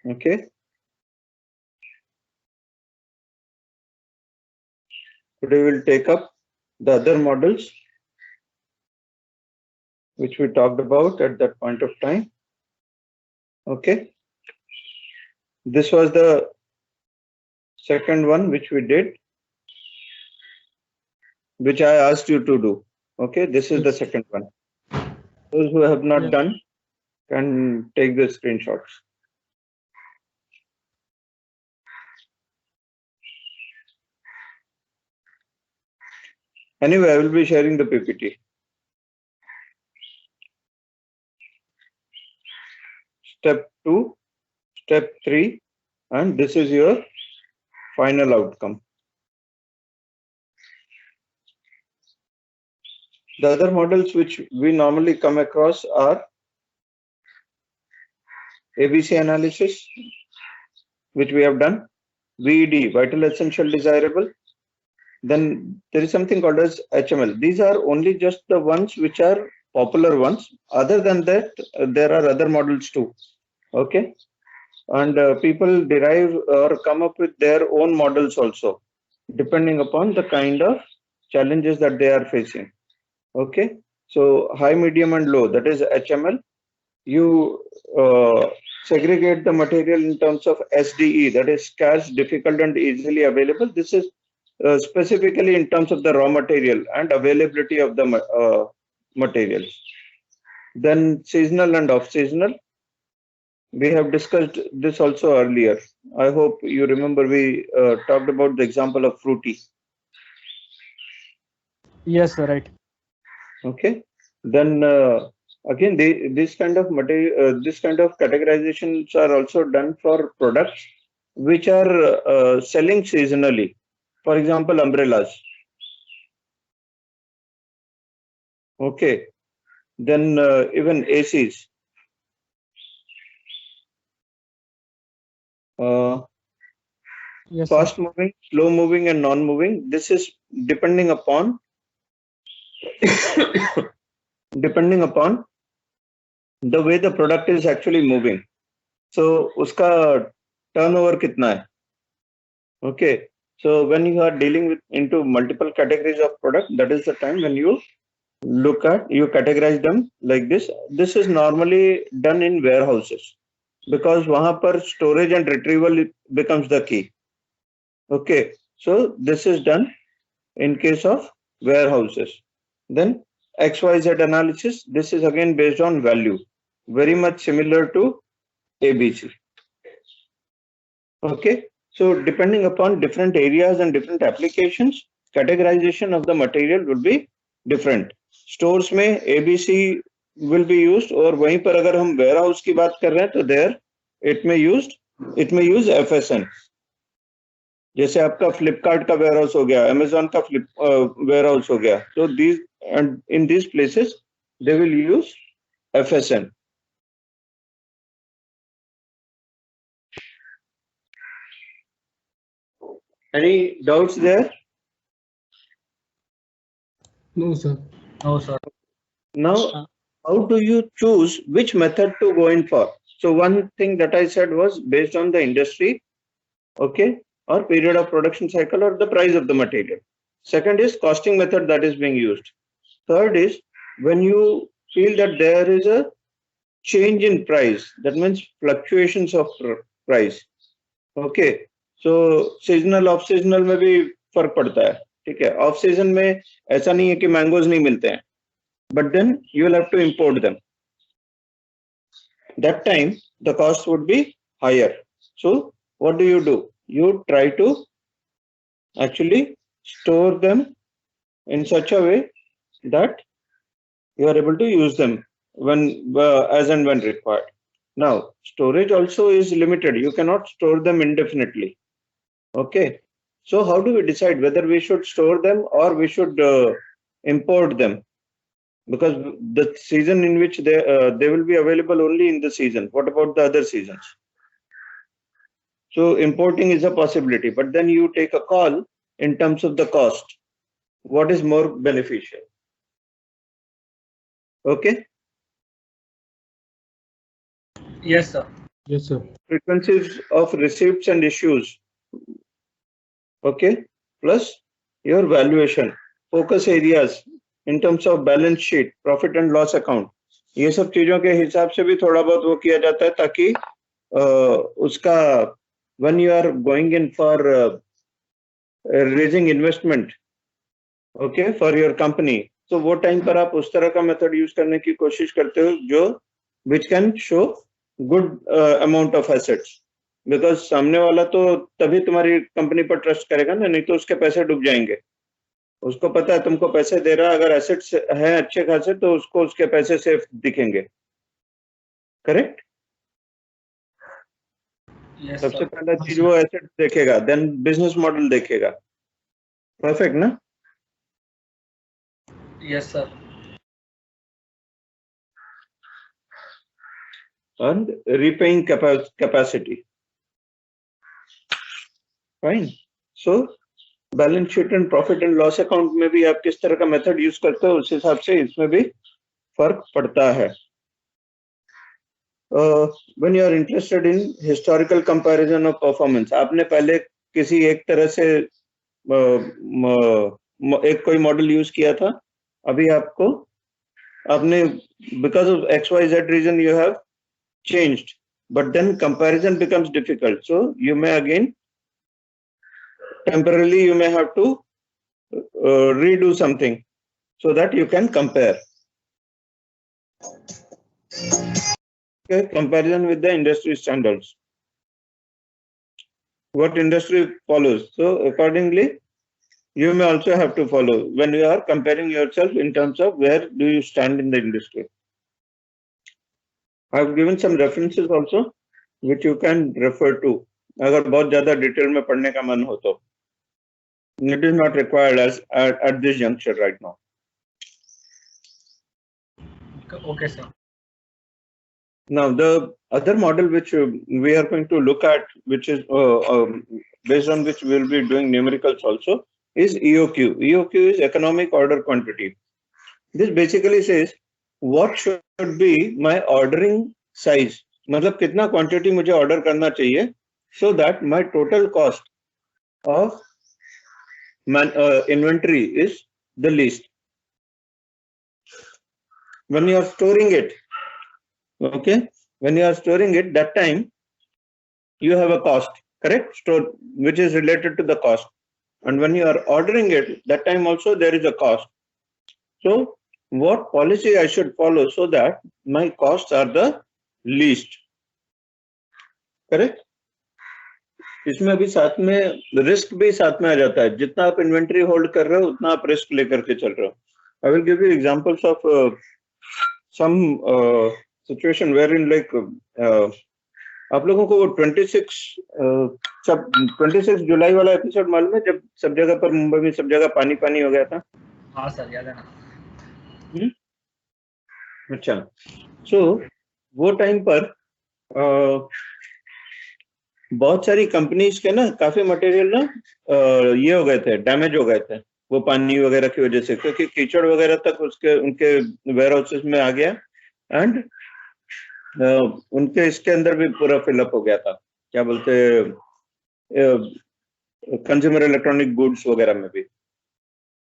Okay. Today we'll take up the other models which we talked about at that point of time. Okay. This was the second one which we did, which I asked you to do. Okay, this is the second one. Those who have not done can take the screenshots. Anyway, I will be sharing the PPT. Step 2, step 3, and this is your final outcome. The other models which we normally come across are ABC analysis, which we have done, VED, vital, essential, desirable. Then there is something called as HML. These are only just the ones which are popular ones. Other than that, there are other models too. Okay. And people derive or come up with their own models also, depending upon the kind of challenges that they are facing. Okay. So high, medium, and low, that is HML. You segregate the material in terms of SDE, that is scarce, difficult, and easily available. This is specifically in terms of the raw material and availability of the materials. Then seasonal and off-seasonal. We have discussed this also earlier. I hope you remember we talked about the example of fruity. Yes, sir, right. Okay. Then again, this kind of material, this kind of categorizations are also done for products which are selling seasonally. For example, umbrellas. Okay. Then even ACs. Yes, Fast sir. moving, slow moving, and non-moving. This is depending upon depending upon the way the product is actually moving. So uska turnover kitna hai? Okay. So when you are dealing with into multiple categories of product, that is the time when you categorize them like this. This is normally done in warehouses because wahan par storage and retrieval becomes the key. Okay. So this is done in case of warehouses. Then XYZ analysis, this is again based on value, very much similar to ABC. Okay, so depending upon different areas and different applications, categorization of the material will be different. Stores में ABC will be used और वहीं पर अगर हम warehouse की बात कर रहे हैं तो there it may use FSN. जैसे आपका फ्लिपकार्ट का वेयरहाउस हो गया, अमेजोन का वेयरहाउस हो गया, तो these and in these places they will use FSN. Any doubts there? No, sir. No, sir. Now, how do you choose which method to go in for? So one thing that I said was based on the industry, okay, or period of production cycle or the price of the material. Second is costing method that is being used. Third is when you feel that there is a change in price, that means fluctuations of price. Okay, so seasonal off seasonal में भी फर्क पड़ता है, ठीक है. Off season में ऐसा नहीं है कि मैंगोज नहीं मिलते हैं, but then you will have to import them. That time the cost would be higher. So what do? You try to actually store them in such a way that you are able to use them when as and when required. Now storage also is limited. You cannot store them indefinitely. Okay. So how do we decide whether we should store them or we should import them? Because the season in which they will be available only in the season. What about the other seasons? So importing is a possibility, but then you take a call in terms of the cost. What is more beneficial? Okay. Yes, sir. Yes, sir. frequencies of receipts and issues, okay, plus your valuation, focus areas in terms of balance sheet, profit and loss account, ये सब चीजों के हिसाब से भी थोड़ा बहुत वो किया जाता है ताकि उसका when you are going in for raising investment, okay, for your company, तो वो टाइम पर आप उस तरह का मेथड यूज करने की कोशिश करते हो जो which can show good amount of assets, because सामने वाला तो तभी तुम्हारी कंपनी पर ट्रस्ट करेगा ना, नहीं तो उसके पैसे डूब जाएंगे। उसको पता है तुमको पैसे दे रहा, अगर एसेट्स हैं अच्छे खासे तो उसको उसके पैसे सेफ दिखेंगे। करेक्ट? Yes, सबसे sir. पहला चीज वो एसेट देखेगा, देन बिजनेस मॉडल देखेगा। परफेक्ट ना? Yes, sir. And repaying capacity. Fine. So balance sheet and profit and loss account में भी आप किस तरह का मेथड यूज करते हो उस हिसाब से इसमें भी फर्क पड़ता है। When you are interested in historical comparison of performance, आपने पहले किसी एक तरह से एक कोई मॉडल यूज किया था, अभी आपने because of XYZ reason you have changed, but then comparison becomes difficult, so you may again temporarily you may have to redo something so that you can compare. Okay, comparison with the industry standards, what industry follows, so accordingly you may also have to follow when you are comparing yourself in terms of where do you stand in the industry. I have given some references also which you can refer to अगर बहुत ज्यादा detail में पढ़ने का मन हो तो। It is not required as at this juncture right now. Okay, sir. Now the other model which we are going to look at, which is based on which we will be doing numericals also, is EOQ. EOQ is economic order quantity. This basically says what should be my ordering size, मतलब कितना quantity मुझे order करना चाहिए so that my total cost of inventory is the least. When you are storing it, okay, when you are storing it, that time you have a cost, correct, store, which is related to the cost, and when you are ordering it, that time also there is a cost. So what policy I should follow so that my costs are the least, correct? इसमें अभी साथ में risk भी साथ में आ जाता है, जितना आप इन्वेंट्री होल्ड कर रहे हो उतना आप रिस्क लेकर के चल रहे हो। I will give you examples of some situation where in like आप लोगों को वो 26 जुलाई वाला एपिसोड मालूम है, जब सब जगह पर मुंबई में सब जगह पानी पानी हो गया था? हाँ सर, याद है ना। अच्छा, सो वो टाइम पर बहुत सारी कंपनीज के ना काफी मटेरियल ना ये हो गए थे, डैमेज हो गए थे वो पानी वगैरह की वजह से, क्योंकि कीचड़ वगैरह तक उनके वेयर हाउसेस में आ गया एंड उनके इसके अंदर भी पूरा फिलअप हो गया था, क्या बोलते कंज्यूमर इलेक्ट्रॉनिक गुड्स वगैरह में भी।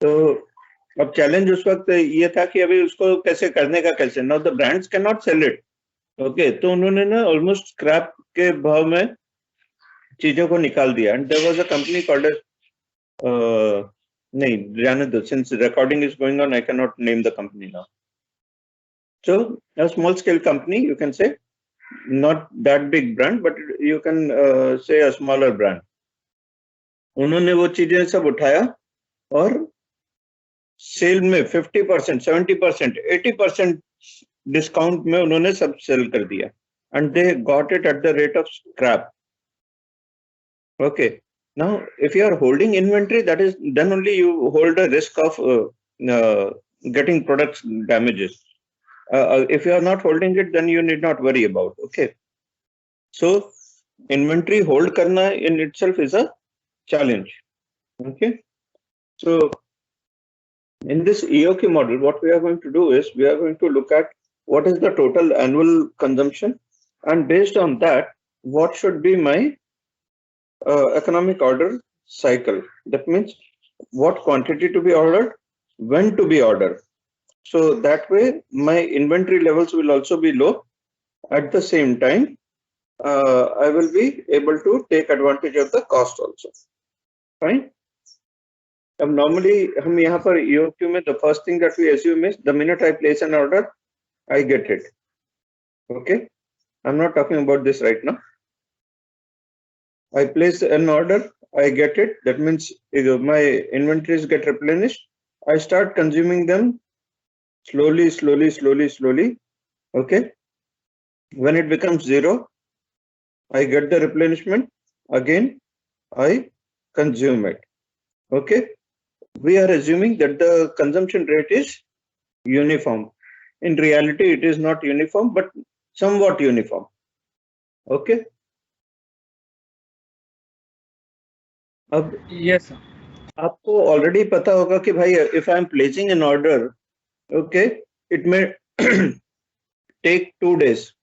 तो अब चैलेंज उस वक्त ये था कि अभी उसको कैसे करने का, कैसे, now the brands can not sell it, okay, तो उन्होंने ना ऑलमोस्ट स्क्रैप के भाव में चीजों को निकाल दिया। And there was a company called नहीं जाने दो, since recording is going on I can not name the company now. So a small scale company, you can say, not that big brand but you can say a smaller brand. उन्होंने वो चीजें सब उठाया और cell में 50%, 70%, 80% discount में उन्होंने सब सेल कर दिया and they got it at the rate of scrap. Okay, now if you are holding inventory, that is then only you hold a risk of getting products damages. If you are not holding it, then you need not worry about. Okay, so inventory hold karna in itself is a challenge. Okay, so in this EOQ model, what we are going to do is we are going to look at what is the total annual consumption and based on that, what should be my economic order cycle? That means what quantity to be ordered, when to be ordered. So that way, my inventory levels will also be low. At the same time, I will be able to take advantage of the cost also. Fine. अब normally हम यहाँ पर EOQ में the first thing that we assume is the minute I place an order, I get it. Okay, I'm not talking about this right now. I place an order, I get it. That means my inventories get replenished. I start consuming them slowly. Okay. When it becomes zero, I get the replenishment. Again, I consume it. Okay. We are assuming that the consumption rate is uniform. In reality, it is not uniform, but somewhat uniform. Okay. अब Yes, sir. आपको already पता होगा कि भाई if I am placing an order, okay, it may take 2 days.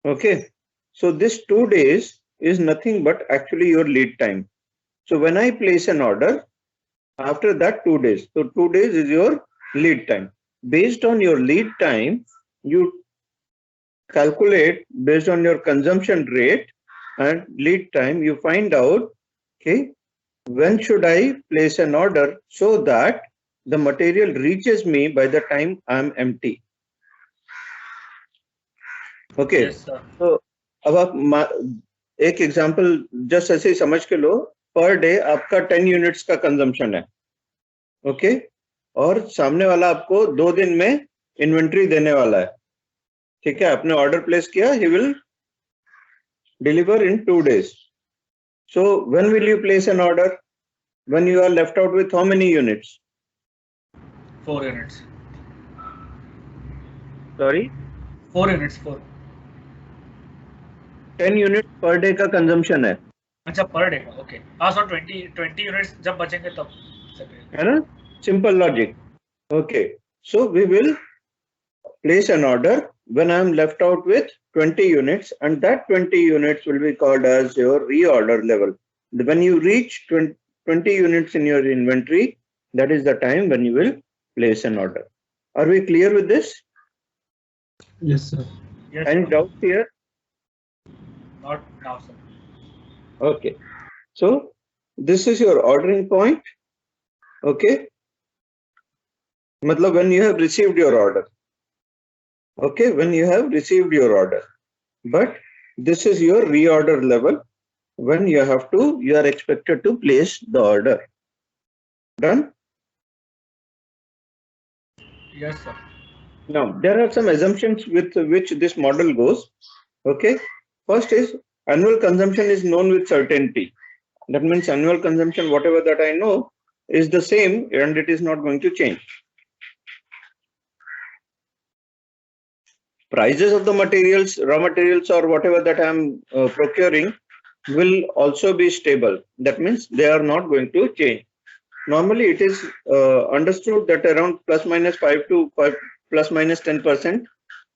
Okay, so this 2 days is nothing but actually your lead time. So when I place an order, after that 2 days, so 2 days is your lead time. Based on your lead time, you calculate based on your consumption rate and lead time, you find out, okay, when should I place an order so that the material reaches me by the time I'm empty. Okay. Yes, sir. So अब आप एक example just ऐसे ही समझ के लो, per day आपका 10 units का consumption है. Okay, और सामने वाला आपको 2 दिन में इन्वेंट्री देने वाला है. ठीक है, आपने ऑर्डर प्लेस किया, he will deliver in 2 days. So when will you place an order? When you are left out with how many units? 4 units. Sorry? 4 units, 4. 10 units per day का कंजम्पशन है. अच्छा, पर डे का. Okay. हाँ sir, 20 units जब बचेंगे तब है ना, simple logic. Okay, so we will place an order when I am left out with 20 units, and that 20 units will be called as your reorder level. When you reach 20 units in your inventory, that is the time when you will place an order. Are we clear with this? Yes, sir. Yes, Any sir. doubts here? Not now, sir. Okay, so this is your ordering point. Okay, matlab when you have received your order. Okay, when you have received your order, but this is your reorder level when you are expected to place the order. Done? Yes, sir. Now there are some assumptions with which this model goes. Okay, first is annual consumption is known with certainty. That means annual consumption, whatever that I know, is the same and it is not going to change. Prices of the materials, raw materials or whatever that I am procuring will also be stable. That means they are not going to change. Normally it is understood that around plus minus 5 to plus minus 10%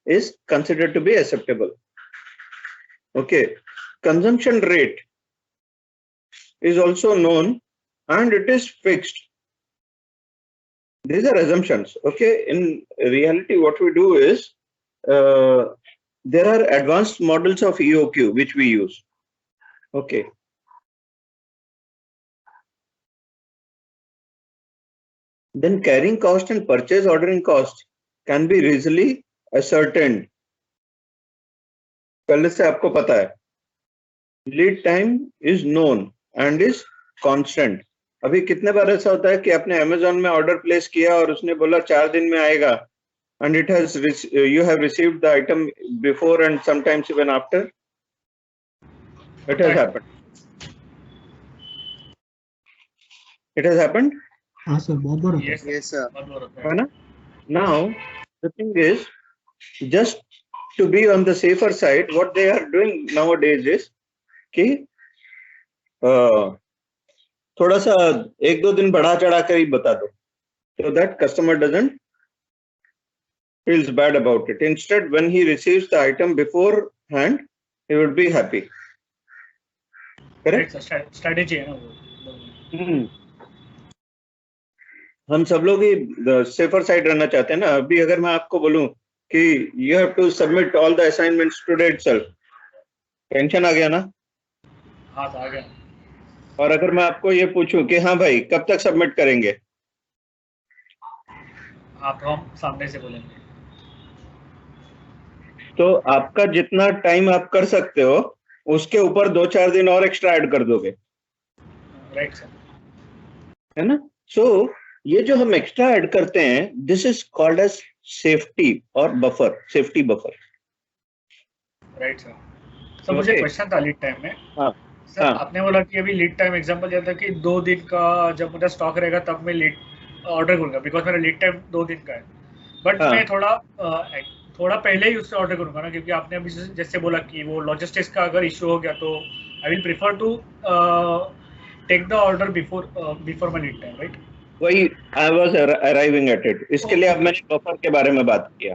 is considered to be acceptable. Okay, consumption rate is also known and it is fixed. These are assumptions. Okay, in reality what we do is there are advanced models of EOQ which we use. Okay. Then carrying cost and purchase ordering cost can be easily ascertained. पहले से आपको पता है. Lead time is known and is constant. अभी कितने बार ऐसा होता है कि आपने Amazon में ऑर्डर प्लेस किया और उसने बोला 4 दिन में आएगा, and it has you have received the item before and sometimes even after. It has happened. It has happened. हाँ सर, बहुत बार होता है. Yes, Yes, sir. बहुत बार होता है है. ना? Now the thing is, just to be on the safer side, what they are doing nowadays is कि थोड़ा सा 1-2 दिन बढ़ा चढ़ा कर ही बता दो, so that customer doesn't feels bad about it. Instead, when he receives the item beforehand, he would be happy. Correct? Strategy है ना वो. हम सब लोग ही सेफर साइड रहना चाहते हैं ना. अभी अगर मैं आपको बोलूं कि you have to submit all the assignments today itself, tension आ गया ना. हाँ आ गया. और अगर मैं आपको ये पूछूं कि हाँ भाई कब तक सबमिट करेंगे, हाँ तो हम सामने से बोलेंगे. तो आपका जितना टाइम आप कर सकते हो उसके ऊपर 2-4 दिन और एक्स्ट्रा ऐड कर दोगे. Right sir. है ना. सो ये जो हम एक्स्ट्रा ऐड करते हैं, this is called as safety और buffer, safety buffer. Right sir. Sir मुझे क्वेश्चन था लीड टाइम में. हाँ. सर आपने बोला कि अभी लीड टाइम एग्जांपल दिया था कि 2 दिन का जब मेरा स्टॉक रहेगा तब मैं लीड ऑर्डर करूंगा, बिकॉज मेरा लीड टाइम 2 दिन का है. बट मैं थोड़ा पहले ही उससे ऑर्डर करूंगा ना, क्योंकि आपने अभी जैसे बोला कि वो लॉजिस्टिक्स का अगर इशू हो गया तो I will prefer to take the order before my lead time. Right. वही I was arriving at it. इसके लिए अब मैंने बफर के बारे में बात किया.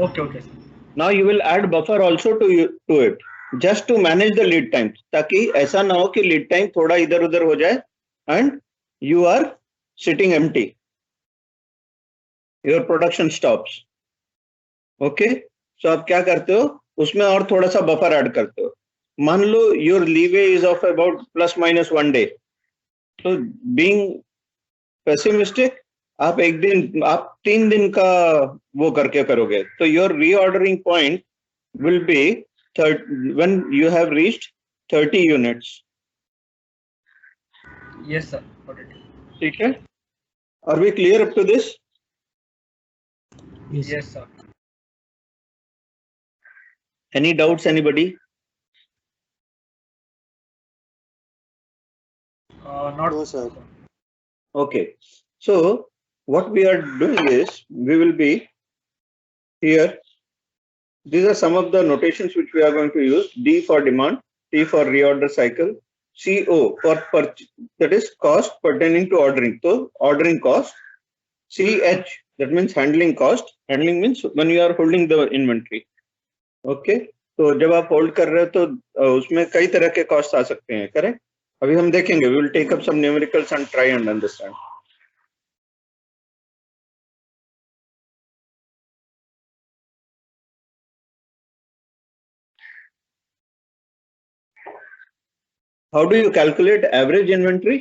Okay okay sir. Now you will add buffer also to it, just to manage the lead time, ताकि ऐसा ना हो कि लीड टाइम थोड़ा इधर उधर हो जाए and you are sitting empty, your production stops. Okay. So आप क्या करते हो, उसमें और थोड़ा सा बफर ऐड करते हो. मान लो your leeway is of about +-1 day, तो बीइंग पेसिमिस्टिक आप 3 दिन का वो करके करोगे, तो your reordering point will be when you have reached 30 units. Yes sir, got it. ठीक है. Are we clear up to this? Yes sir. Any doubts, anybody? Not. No sir. Okay. So what we are doing is we will be here. These are some of the notations which we are going to use. D for demand, T for reorder cycle, CO for purchase, that is cost pertaining to ordering, so ordering cost. CH, that means handling cost. Handling means when you are holding the inventory. Okay. तो जब आप hold कर रहे हो तो उसमें कई तरह के कॉस्ट आ सकते हैं. करेक्ट. अभी हम देखेंगे. We will take up some numericals and try and understand. How do you calculate average inventory?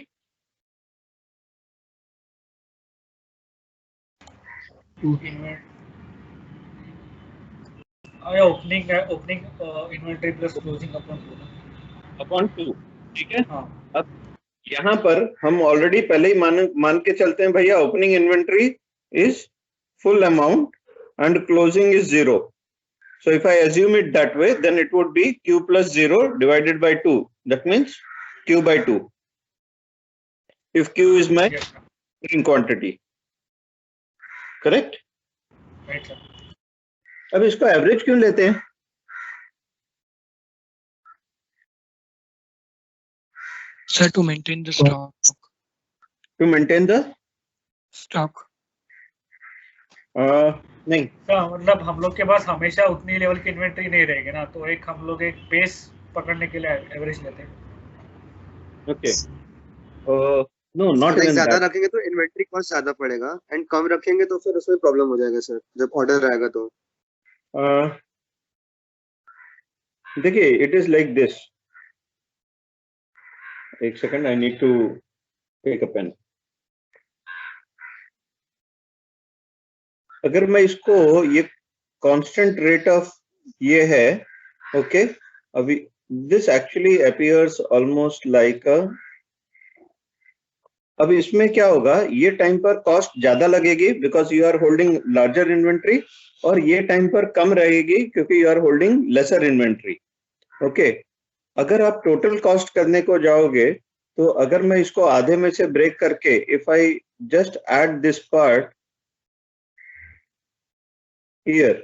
Opening inventory plus closing upon 2. ठीक है. हाँ. अब यहाँ पर हम ऑलरेडी पहले ही मान के चलते हैं भैया, opening inventory is full amount and closing is 0. So if I assume it that way, then it would be Q plus 0 divided by 2. That means Q by 2. If Q is my in quantity. Correct? Right sir. अब इसको average क्यों लेते हैं? Sir, to maintain the stock. To maintain the Stock. नहीं. मतलब हम लोग के पास हमेशा उतनी लेवल की इन्वेंटरी नहीं रहेगी ना, तो एक हम लोग एक बेस पकड़ने के लिए एवरेज लेते हैं. Okay. No, not even ज्यादा that. रखेंगे तो इन्वेंटरी कॉस्ट ज्यादा पड़ेगा, एंड कम रखेंगे तो फिर उसमें प्रॉब्लम हो जाएगा सर जब ऑर्डर आएगा तो. देखिए, it is like this. एक second, I need to take a pen. अगर मैं इसको ये कांस्टेंट रेट ऑफ ये है, ओके. अभी this actually appears almost like अ, अब इसमें क्या होगा, ये टाइम पर कॉस्ट ज्यादा लगेगी because you are holding larger inventory, और ये टाइम पर कम रहेगी क्योंकि you are holding lesser inventory. Okay. अगर आप टोटल कॉस्ट करने को जाओगे तो अगर मैं इसको आधे में से ब्रेक करके, if I just add this part here,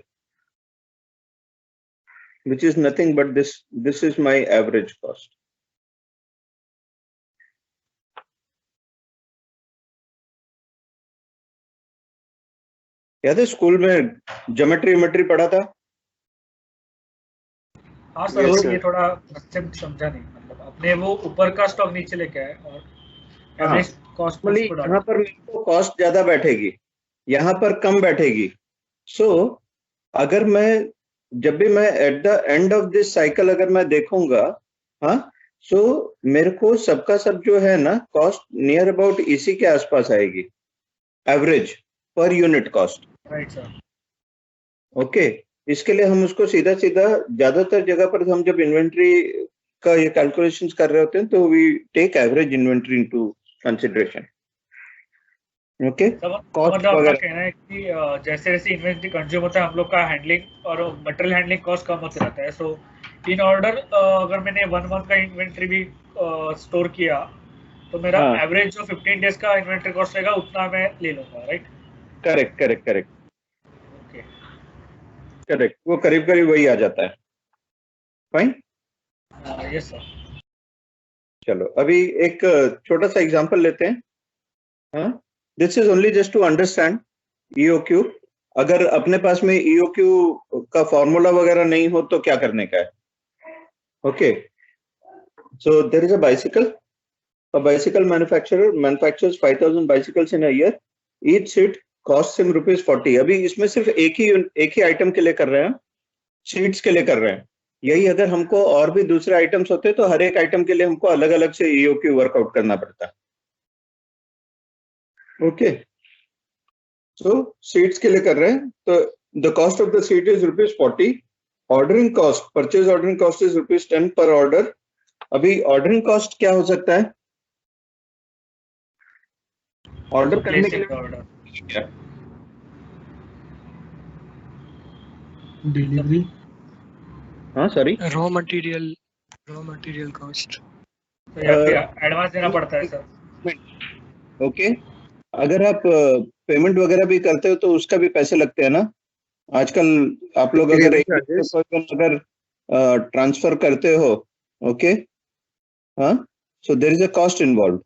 which is nothing but this is my average cost. याद है स्कूल में ज्योमेट्री पढ़ा था? हाँ सर, Yes, तो sir. ये थोड़ा कंसेप्ट समझा नहीं, मतलब अपने वो ऊपर का स्टॉक नीचे लेके आए और हाँ, एवरेज कॉस्ट नॉर्मली उसको यहाँ डाला। पर मेरे को कॉस्ट ज्यादा बैठेगी, यहाँ पर कम बैठेगी। सो अगर मैं जब भी मैं at the end of this cycle अगर मैं देखूंगा, हाँ, सो मेरे को सबका सब जो है ना कॉस्ट नियर अबाउट इसी के आसपास आएगी, average per unit cost. Right sir. Okay, इसके लिए हम उसको सीधा सीधा ज्यादातर जगह पर हम जब इन्वेंट्री का ये कैलकुलेशंस कर रहे होते हैं तो we take average inventory into consideration. Okay, cost मतलब आपका वगैरह। कहना है कि जैसे जैसे इन्वेंट्री कंज्यूम होता है हम लोग का हैंडलिंग और मटेरियल हैंडलिंग कॉस्ट कम होते रहता है। सो इन ऑर्डर अगर मैंने 1 मंथ का इन्वेंट्री भी स्टोर किया तो मेरा हाँ, एवरेज जो 15 डेज का इन्वेंट्री कॉस्ट रहेगा उतना मैं ले लूंगा, right? Correct correct correct okay. Correct, वो करीब करीब वही आ जाता है। Fine, yes sir. चलो अभी एक छोटा सा एग्जांपल लेते हैं। हाँ, this is only just to understand EOQ. अगर अपने पास में ईओक्यू का फॉर्मूला वगैरह नहीं हो तो क्या करने का है? Okay, so there is a bicycle. A bicycle manufacturer manufactures 5,000 bicycles in a year. Each seat costs him ₹40. अभी इसमें सिर्फ एक ही आइटम के लिए कर रहे हैं, सीट्स के लिए कर रहे हैं। यही अगर हमको और भी दूसरे आइटम्स होते तो हर एक आइटम के लिए हमको अलग अलग से ईओक्यू वर्कआउट करना पड़ता। ओके, सो सीट्स के लिए कर रहे हैं तो the cost of the seat is ₹40. Ordering cost, purchase ordering cost is ₹10 पर ऑर्डर। अभी ऑर्डरिंग कॉस्ट क्या हो सकता है? ऑर्डर करने के लिए ऑर्डर क्या? डिलीवरी, हाँ सॉरी, Raw material cost. या फिर एडवांस देना पड़ता है सर? ओके, अगर आप पेमेंट वगैरह भी करते हो तो उसका भी पैसे लगते हैं ना आजकल। आप लोग अगर Delivery charges. अगर ट्रांसफर करते हो, ओके, हाँ, so there is a cost involve,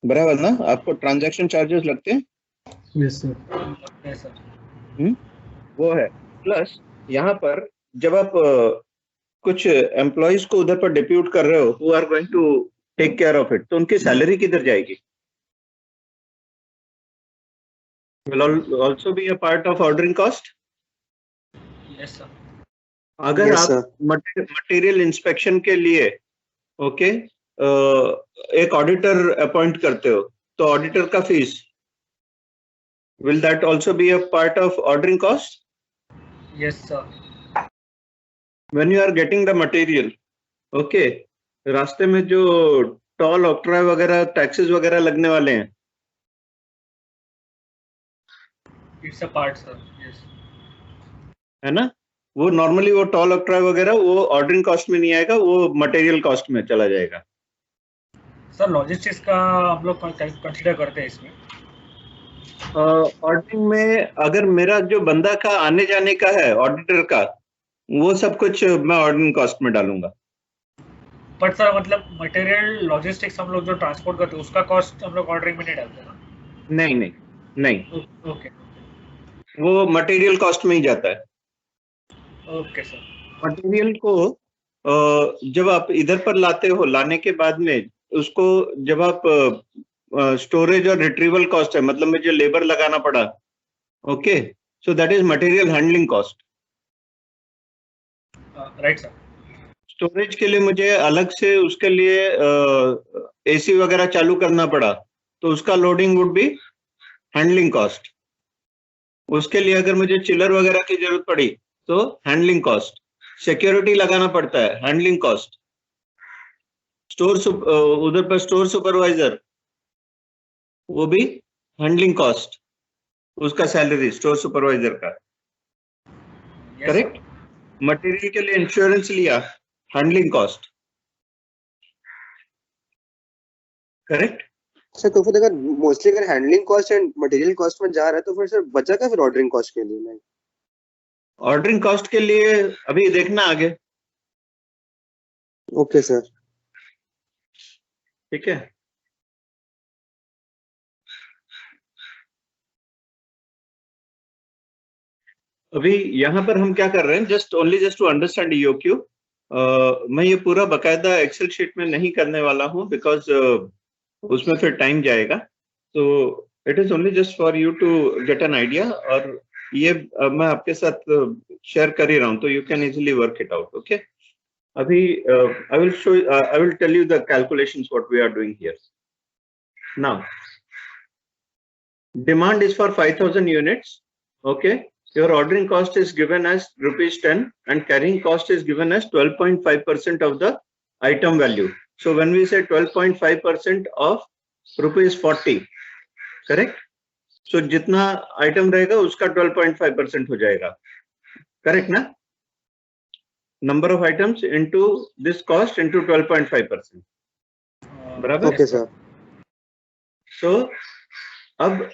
बराबर ना? आपको ट्रांजैक्शन चार्जेस लगते हैं। Yes sir. Yes sir. वो है प्लस यहाँ पर जब आप कुछ एम्प्लॉइज को उधर पर डिप्यूट कर रहे हो who are going to take care of it, तो उनकी सैलरी किधर जाएगी? will also be a part of ordering cost. Yes sir. अगर Yes, आप sir. मटेरियल इंस्पेक्शन के लिए ओके एक ऑडिटर अपॉइंट करते हो तो ऑडिटर का fees, will that also be a part of ordering cost? Yes sir. When you are getting the material, okay, रास्ते में जो टॉल ऑक्ट्रॉय वगैरह टैक्सेस वगैरह लगने वाले हैं, it's a part sir. Yes. है ना? वो नॉर्मली वो टॉल ऑक्ट्रॉय वगैरह वो ऑर्डरिंग कॉस्ट में नहीं आएगा, वो मटेरियल कॉस्ट में चला जाएगा। सर लॉजिस्टिक्स का हम लोग कंसीडर करते हैं इसमें। ऑर्डरिंग में अगर मेरा जो बंदा का आने जाने का है ऑडिटर का, वो सब कुछ मैं ऑर्डरिंग कॉस्ट में डालूंगा। बट सर मतलब मटेरियल लॉजिस्टिक्स हम लोग जो ट्रांसपोर्ट करते हैं उसका कॉस्ट हम लोग ऑर्डरिंग में नहीं डालते ना? नहीं नहीं नहीं, ओके वो मटेरियल कॉस्ट में ही जाता है। Okay sir. मटेरियल को जब आप इधर पर लाते हो, लाने के बाद में उसको जब आप स्टोरेज और रिट्रीवल कॉस्ट है, मतलब मुझे लेबर लगाना पड़ा, okay, so that is material handling cost. Right sir. Storage के लिए मुझे अलग से उसके लिए एसी वगैरह चालू करना पड़ा तो उसका loading would be handling cost. उसके लिए अगर मुझे चिलर वगैरह की जरूरत पड़ी तो हैंडलिंग कॉस्ट। सिक्योरिटी लगाना पड़ता है, हैंडलिंग कॉस्ट। स्टोर उधर पर स्टोर सुपरवाइजर, वो भी हैंडलिंग कॉस्ट, उसका सैलरी स्टोर सुपरवाइजर का। Yes correct. मटेरियल के लिए इंश्योरेंस लिया, हैंडलिंग कॉस्ट। करेक्ट। सर तो फिर अगर मोस्टली अगर handling cost and material cost में जा रहा है तो फिर सर बचा क्या फिर ऑर्डरिंग कॉस्ट के लिए? नहीं, ऑर्डरिंग कॉस्ट के लिए अभी देखना आगे। Okay sir. ठीक है। अभी यहाँ पर हम क्या कर रहे हैं, जस्ट टू अंडरस्टैंड EOQ, मैं ये पूरा बकायदा एक्सेल शीट में नहीं करने वाला हूँ, बिकॉज उसमें फिर टाइम जाएगा. तो it is only just for you to get an idea, और ये मैं आपके साथ शेयर कर ही रहा हूँ, तो you can easily work it out. Okay, अभी I will tell you the calculations what we are doing here. Now demand is for 5,000 units. Okay, your ordering cost is given as ₹10 and carrying cost is given as 12.5% of the item value. So when we say 12.5% of ₹40, correct? So जितना item रहेगा उसका 12.5% हो जाएगा, correct ना? Number of items into this cost into 12.5%. बराबर? Okay sir. So अब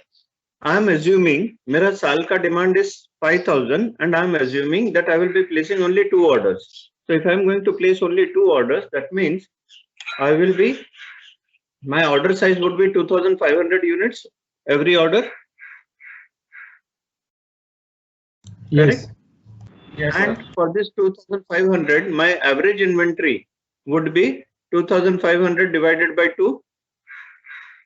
I am assuming मेरा साल का demand is 5,000 and I am assuming that I will be placing only 2 orders. So if I am going to place only 2 orders, that means my order size would be 2,500 units every order. Yes. Correct? Yes, And sir. for this 2,500, my average inventory would be 2,500 divided by 2.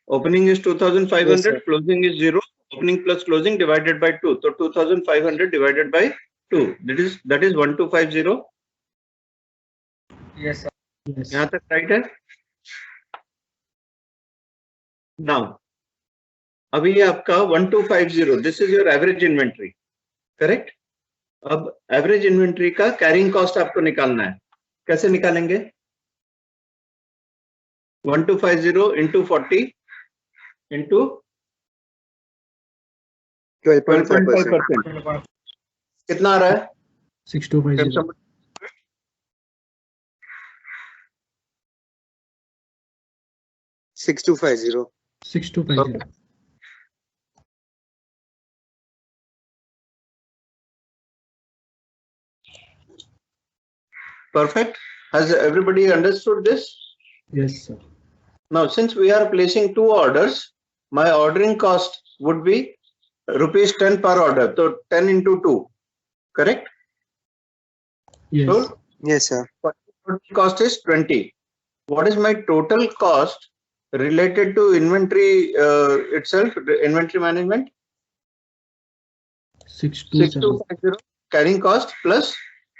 Opening is 2,500, Yes, sir. closing is 0. Opening plus closing divided by 2. So 2,500 divided by 2. That is 1,250. Yes, sir. Yes. यहाँ तक right है? Now, अभी ये आपका 1,250. This is your average inventory. Correct? अब average inventory का carrying cost आपको निकालना है. कैसे निकालेंगे? 1,250 into 40 into 12.5%. कितना आ रहा है? 6250. 6250. 6250. Perfect. Has everybody understood this? Yes, sir. Now, since we are placing 2 orders, my ordering cost would be ₹10 per order. So 10 into 2, correct? Yes. So Yes sir. cost is 20. What is my total cost related to inventory itself, the inventory management? 6270. 6250 carrying cost plus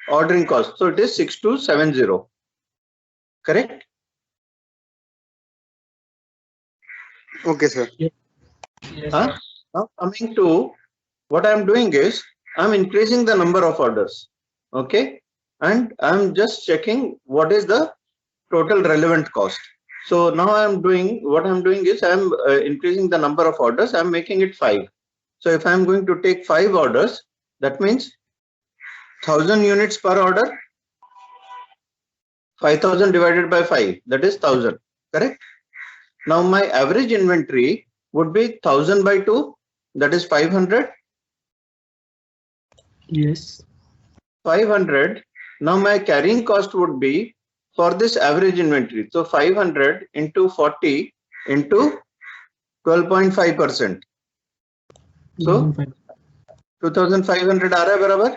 ordering cost. So it is 6270. Correct? Okay sir. Yes, Huh? sir. Now coming to what I am doing is I am increasing the number of orders. Okay, and I am just checking what is the total relevant cost. So now I am doing what I am doing is I am increasing the number of orders. I am making it 5. So if I am going to take 5 orders, that means 1,000 units per order. 5,000 divided by 5, that is 1,000. Correct? Now my average inventory would be 1,000 by 2, that is 500. Yes. 500. Now my carrying cost would be for this average inventory. So 500 into 40 into 12.5%. So 2,500 आ रहा है बराबर?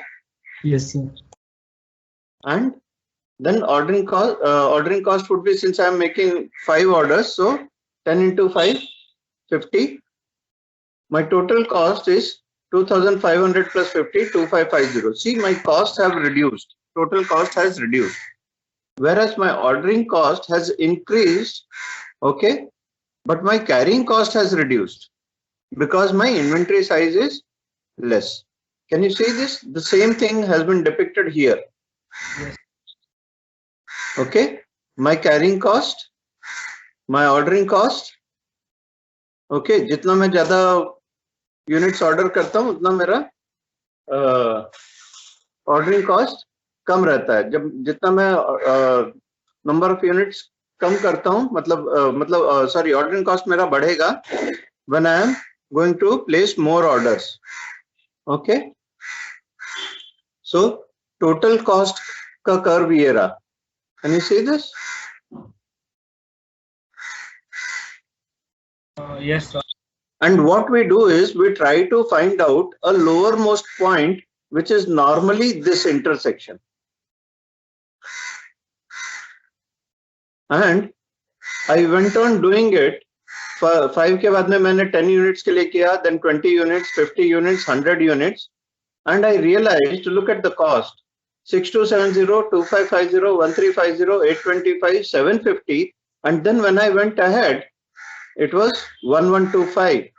Yes, sir. And then ordering cost would be, since I am making 5 orders, so 10 into 5, 50. My total cost is 2,500 plus 50, 2,550. See, my costs have reduced. Total cost has reduced. Whereas my ordering cost has increased, okay, but my carrying cost has reduced because my inventory size is less. Can you see this? The same thing has been depicted here. Yes. Okay, my carrying cost, my ordering cost. Okay, जितना मैं ज़्यादा units order करता हूँ उतना मेरा ordering cost कम रहता है. जब जितना मैं number of units कम करता हूँ, मतलब sorry, ordering cost मेरा बढ़ेगा when I am going to place more orders. Okay, so total cost का curve ये रहा. Can you see this? Yes, sir. And what we do is we try to find out a lowermost point which is normally this intersection. And I went on doing it. 5 के बाद में मैंने 10 units के लिए किया, then 20 units, 50 units, 100 units, and I realized, look at the cost: 6270, 2550, 1350, 825, 750, and then when I went ahead, it was 1125.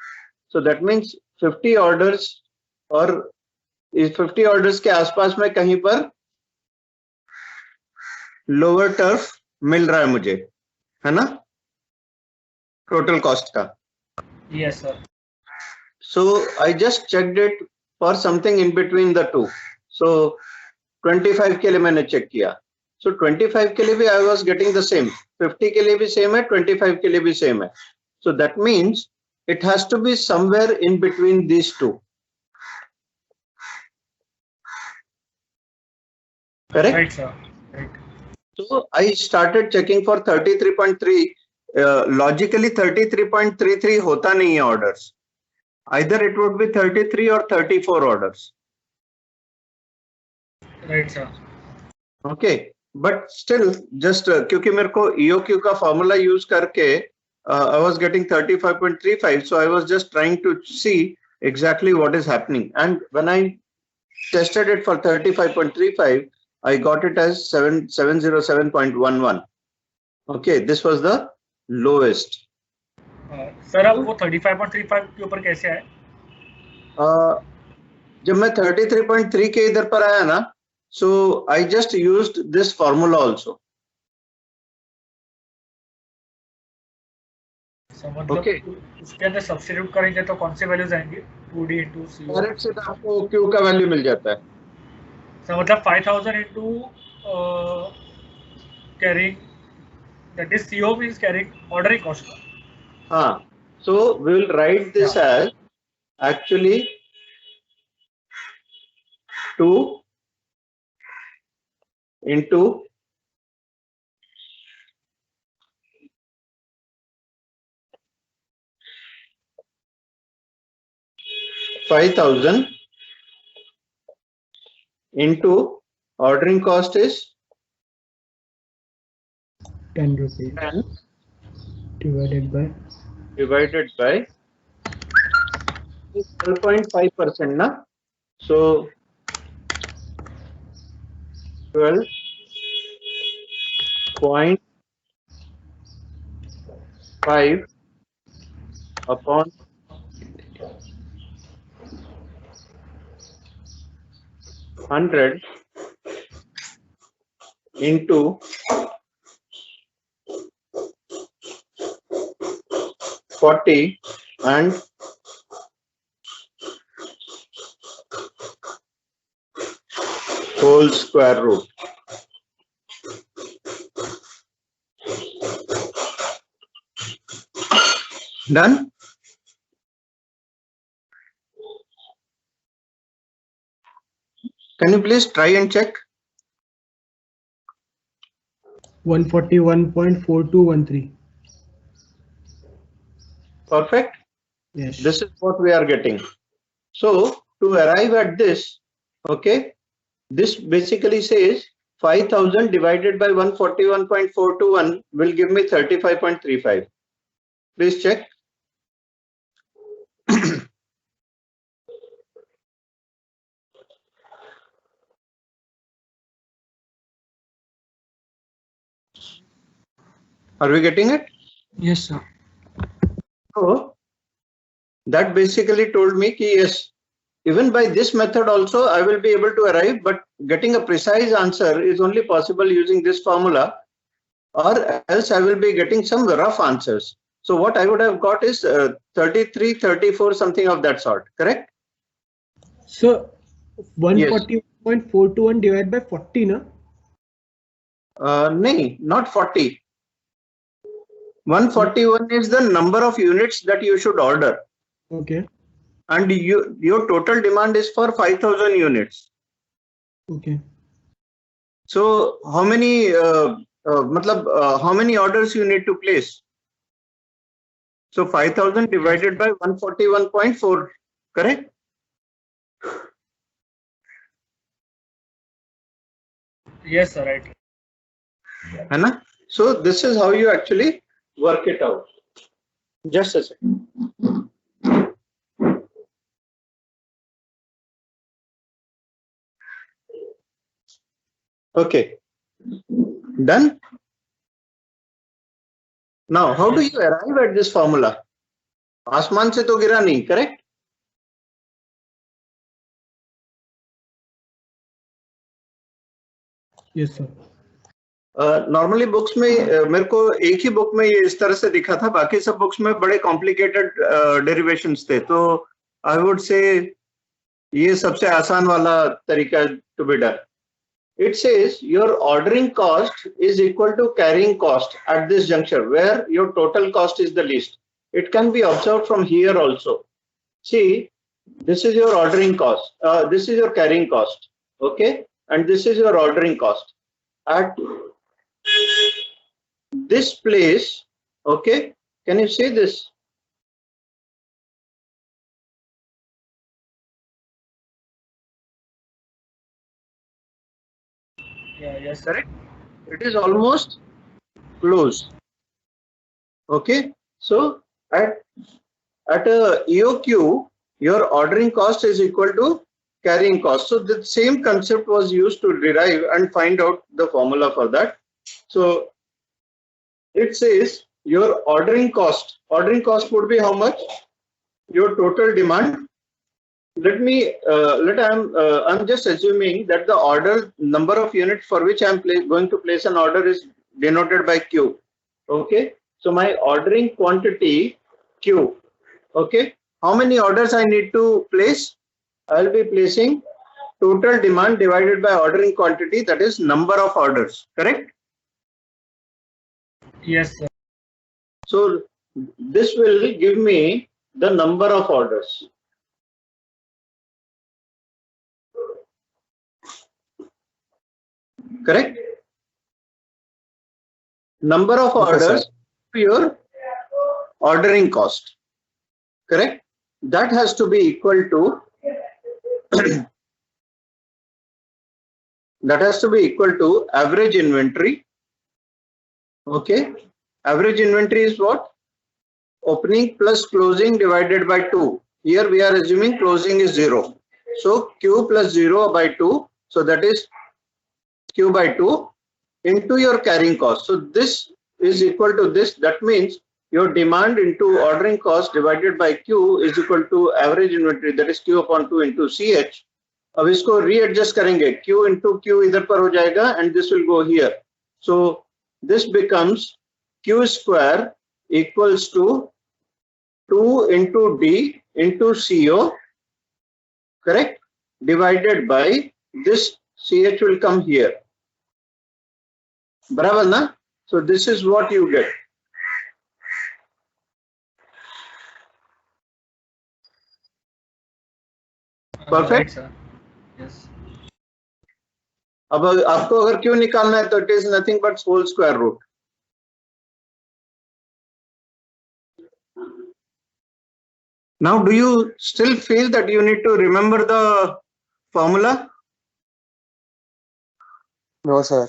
So that means 50 orders और इस 50 orders के आसपास में कहीं पर lower turf मिल रहा है मुझे, है ना, total cost का. Yes, sir. So I just checked it for something in between the two. So 25 के लिए मैंने check किया. So 25 के लिए भी I was getting the same. 50 के लिए भी same है, 25 के लिए भी same है. So that means it has to be somewhere in between these two. Correct? Right, sir. Right. So I started checking for 33.3. Logically 33.33 होता नहीं है orders. Either it would be 33 or 34 orders. Right, sir. Okay, but still just क्योंकि मेरे को EOQ का formula use करके I was getting 35.35, so I was just trying to see exactly what is happening. And when I tested it for 35.35, I got it as 707.11. Okay, this was the lowest. Sir अब वो 35.35 के ऊपर कैसे आए? जब मैं 33.3 के इधर पर आया ना, so I just used this formula also. मतलब Okay. उसके अंदर सब्स्टिट्यूट करेंगे तो कौन से वैल्यूज आएंगे? 2D into CO. डायरेक्ट से आपको Q का वैल्यू मिल जाता है. So मतलब 5000 into carrying, that is CO means carrying ordering cost. हाँ, so we will write this as actually 2 into 5,000 into ordering cost is 10 rupees 10 divided by 12.5% na, so 12.5 upon 100 into 40 and whole square root. Done? Can you please try and check? 141.4213. Perfect. Yes. This is what we are getting. So to arrive at this, okay, this basically says 5,000 divided by 141.421 will give me 35.35. Please check. Are we getting it? Yes, sir. So that basically told me कि yes, even by this method also I will be able to arrive, but getting a precise answer is only possible using this formula, or else I will be getting some rough answers. So what I would have got is 33, 34, something of that sort, correct? So 141.421 divided by 40, na? No, not 40. 141 is the number of units that you should order. Okay. And your total demand is for 5,000 units. Okay. So how many how many orders you need to place? So 5,000 divided by 141.4, correct? Yes, sir. Right. है ना? So this is how you actually work it out. Just a second. Okay. Done? Now, how do you arrive at this formula? आसमान से तो गिरा नहीं, correct? Yes, sir. Normally books में मेरे को एक ही बुक में ये इस तरह से दिखा था, बाकी सब बुक्स में बड़े कॉम्प्लिकेटेड डेरिवेशंस थे, तो आई वुड से ये सबसे आसान वाला तरीका to be done. It says your ordering cost is equal to carrying cost at this juncture where your total cost is the least. It can be observed from here also. See, this is your ordering cost. This is your carrying cost. Okay. And this is your ordering cost. At this place, okay. Can you see this? Yeah. Yes. Correct. It is almost close. Okay. So at a EOQ, your ordering cost is equal to carrying cost. So the same concept was used to derive and find out the formula for that. So it says your ordering cost would be how much? Your total demand. I'm just assuming that the order number of units for which I'm going to place an order is denoted by Q. Okay. So my ordering quantity Q. Okay. How many orders I need to place? I'll be placing total demand divided by ordering quantity, that is number of orders, correct? Yes, sir. So this will give me the number of orders. Correct? Number of orders to your ordering cost. Correct? That has to be equal to average inventory. Okay. Average inventory is what? Opening plus closing divided by 2. Here we are assuming closing is 0. So Q plus 0 by 2. So that is Q by 2 into your carrying cost. So this is equal to this. That means your demand into ordering cost divided by Q is equal to average inventory, that is Q upon 2 into CH. अब इसको readjust करेंगे, Q into Q इधर पर हो जाएगा and this will go here. So this becomes Q square equals to 2 into D into CO, correct? Divided by this CH will come here. बराबर ना? So this is what you get. Perfect. Right, sir. Yes. अब आपको अगर क्यों निकालना है तो it is nothing but whole square root. Now, do you still feel that you need to remember the formula? No, sir.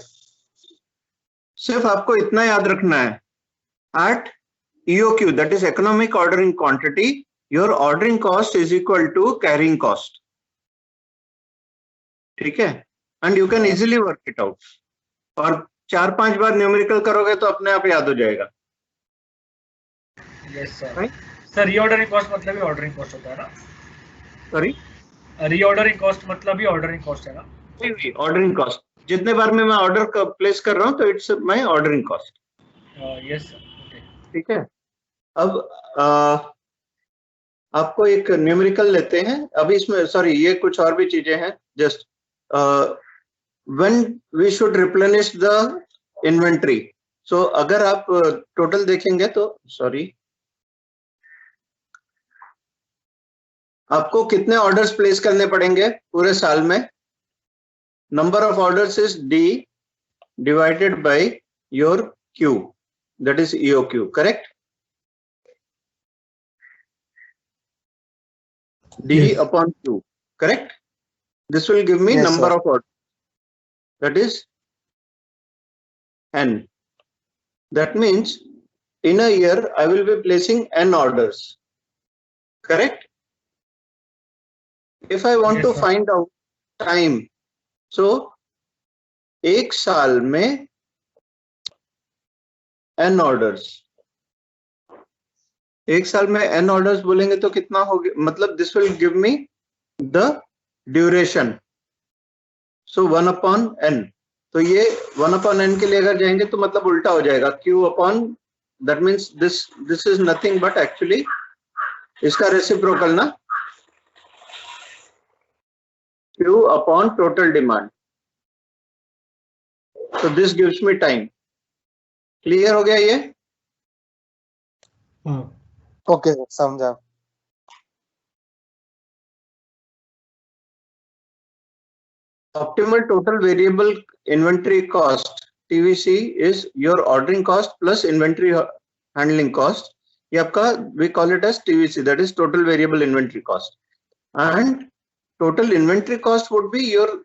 सिर्फ आपको इतना याद रखना है. At EOQ, that is economic ordering quantity, your ordering cost is equal to carrying cost. ठीक है? And you can easily work it out. और 4-5 बार numerical करोगे तो अपने आप याद हो जाएगा. Yes, sir. Right? Sir reordering cost मतलब ही ऑर्डरिंग कॉस्ट होता है ना? Sorry? रीऑर्डरिंग कॉस्ट मतलब ही ऑर्डरिंग कॉस्ट है ना? वही ऑर्डरिंग कॉस्ट. जितने बार में मैं ऑर्डर प्लेस कर रहा हूँ तो it's my ordering cost. Yes sir. Okay. ठीक है. अब आपको एक न्यूमेरिकल लेते हैं. अभी इसमें सॉरी ये कुछ और भी चीजें हैं. Just when we should replenish the inventory. So अगर आप टोटल देखेंगे तो सॉरी आपको कितने ऑर्डर्स प्लेस करने पड़ेंगे पूरे साल में? Number of orders is D divided by your Q, that is EOQ, correct? D Yes. upon Q, correct? This will give me Yes, number sir. of orders, that is n. That means in a year I will be placing n orders. Correct? If I want Yes, to sir. find out time, so एक साल में n orders. एक साल में n orders बोलेंगे तो कितना होगा, मतलब this will give me the duration. So 1 upon n. तो ये 1 upon n के लिए अगर जाएंगे तो मतलब उल्टा हो जाएगा, q upon, that means this is nothing but actually इसका reciprocal ना, q upon total demand. So this gives me time. Clear हो गया ये? हाँ. ओके समझा. Optimal total variable inventory cost TVC is your ordering cost plus inventory handling cost. ये आपका, we call it as TVC, that is total variable inventory cost. And total inventory cost would be your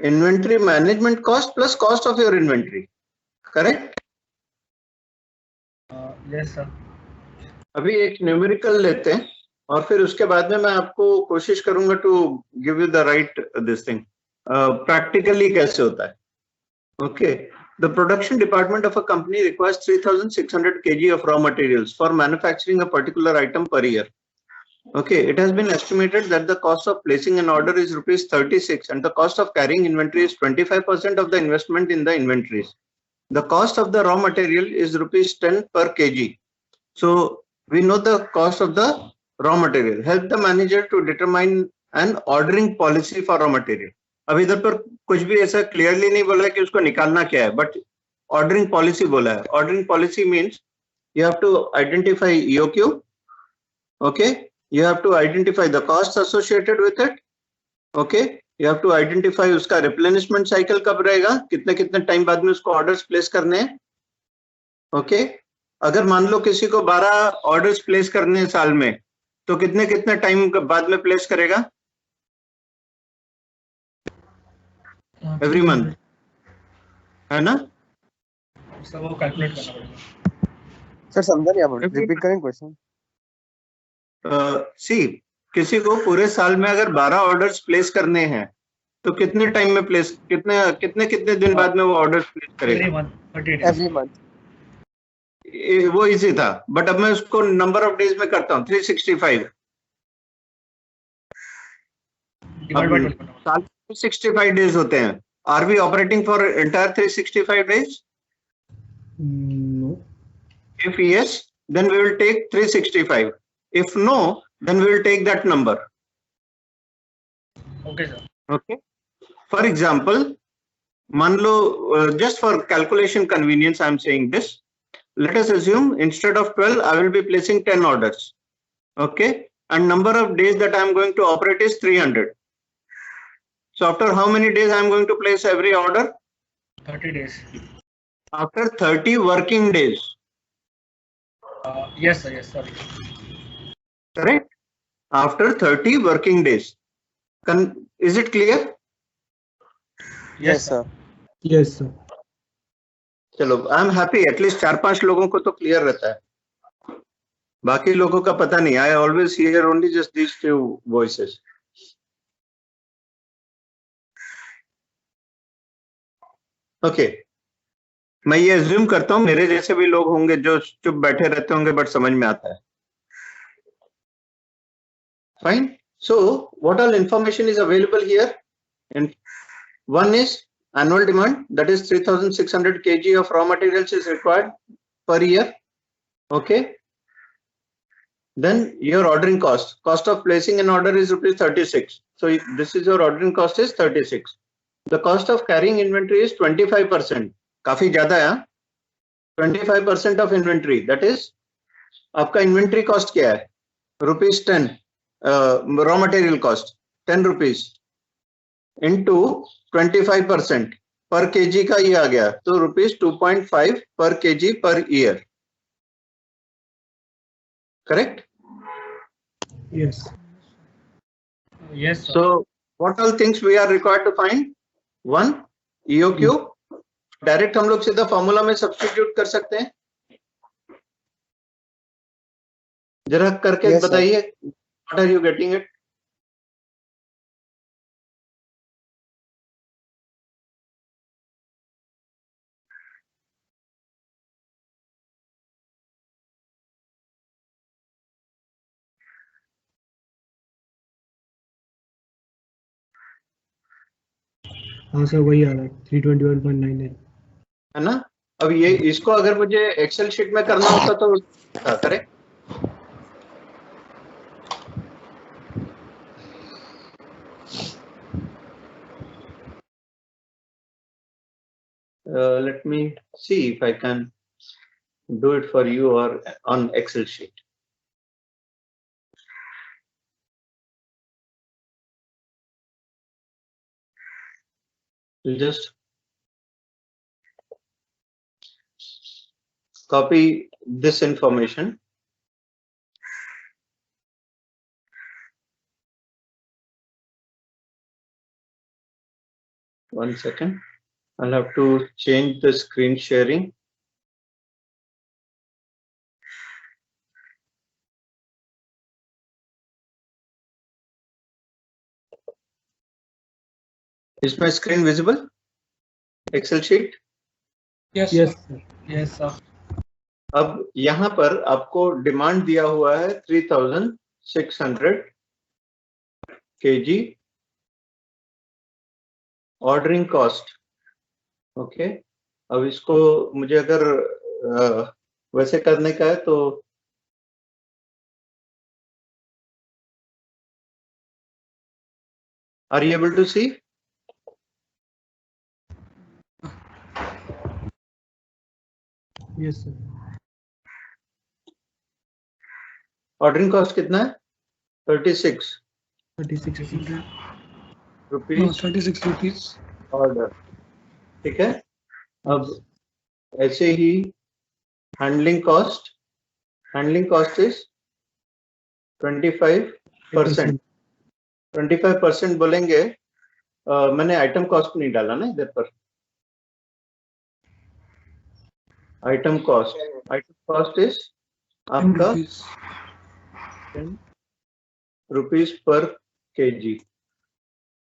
inventory management cost plus cost of your inventory. Correct? Yes, sir. अभी एक numerical लेते हैं और फिर उसके बाद में मैं आपको कोशिश करूंगा to give you the right this thing practically कैसे होता है. Okay, the production department of a company requires 3600 kg of raw materials for manufacturing a particular item per year. Okay, it has been estimated that the cost of placing an order is rupees 36 and the cost of carrying inventory is 25% of the investment in the inventories. The cost of the raw material is rupees 10 per kg. So we know the cost of the raw material. Help the manager to determine an ordering policy for raw material. अब इधर पर कुछ भी ऐसा clearly नहीं बोला है कि उसको निकालना क्या है, बट ऑर्डरिंग पॉलिसी बोला है. Ordering policy means you have to identify EOQ. Okay, you have to identify the costs associated with it. Okay, you have to identify उसका replenishment cycle कब रहेगा, कितने कितने टाइम बाद में उसको ऑर्डर्स प्लेस करने हैं. ओके, अगर मान लो किसी को 12 ऑर्डर्स प्लेस करने हैं साल में, तो कितने कितने टाइम बाद में प्लेस करेगा? एवरी मंथ, है ना? सर वो कैलकुलेट करना पड़ेगा. सर समझा नहीं, आप रिपीट करें क्वेश्चन. सी, किसी को पूरे साल में अगर 12 ऑर्डर्स प्लेस करने हैं तो कितने टाइम में प्लेस, कितने कितने दिन बाद में वो ऑर्डर्स प्लेस करेगा? Every month, 30 days. Every month. वो इजी था, बट अब मैं उसको नंबर ऑफ डेज में करता हूँ 365. Divide by 12 करना पड़ेगा. साल 365 डेज होते हैं. Are we operating for entire 365 days? No. If yes, then we will take 365. If no, then we will take that number. Okay, sir. Okay. For example, मान लो, just for calculation convenience, I am saying this. Let us assume instead of 12, I will be placing 10 orders. Okay. And number of days that I am going to operate is 300. So after how many days I am going to place every order? 30 days. After 30 working days. Yes, sir. Yes, sorry. Correct? After 30 working days. Is it clear? Yes sir. Yes, sir. चलो, I am happy, at least 4-5 लोगों को तो clear रहता है, बाकी लोगों का पता नहीं. I always hear only just these few voices. Okay, मैं ये अज्यूम करता हूं मेरे जैसे भी लोग होंगे जो चुप बैठे रहते होंगे, बट समझ में आता है. Fine. So what all information is available here? And one is annual demand, that is 3600 kg of raw materials is required per year. Okay. Then your ordering cost of placing an order is rupees 36. So this is your ordering cost is 36. The cost of carrying inventory is 25%. काफी ज्यादा है. 25% of inventory, that is आपका inventory cost क्या है? Rupees 10. Raw material cost 10 rupees into 25% पर kg का ये आ गया, तो रुपीज 2.5 पर kg per year. Correct? Yes. Yes, sir. So what all things we are required to find? One, EOQ. Direct हम लोग सीधा फॉर्मूला में सब्स्टिट्यूट कर सकते हैं? जरा करके Yes, sir. बताइए, what are you getting it? हाँ सर वही आ रहा है 321.98 है ना? अब ये इसको अगर मुझे एक्सेल शीट में करना होता तो करें? Let me see if I can do it for you or on Excel sheet. We'll just copy this information. One second. I'll have to change the screen sharing. Is my screen visible? Excel sheet? Yes, yes sir. Sir Yes, sir. अब यहाँ पर आपको demand दिया हुआ है 3600 kg ordering cost. Okay, अब इसको मुझे अगर वैसे करने का है तो are you able to see? Yes sir ordering cost कितना है? 36 36 रुपीज 36 rupees. ऑर्डर. ठीक है. अब ऐसे ही हैंडलिंग कॉस्ट इज 25%. 25% बोलेंगे. मैंने आइटम कॉस्ट नहीं डाला ना इधर पर. आइटम कॉस्ट इज 10 आपका rupees. 10 rupees per KG.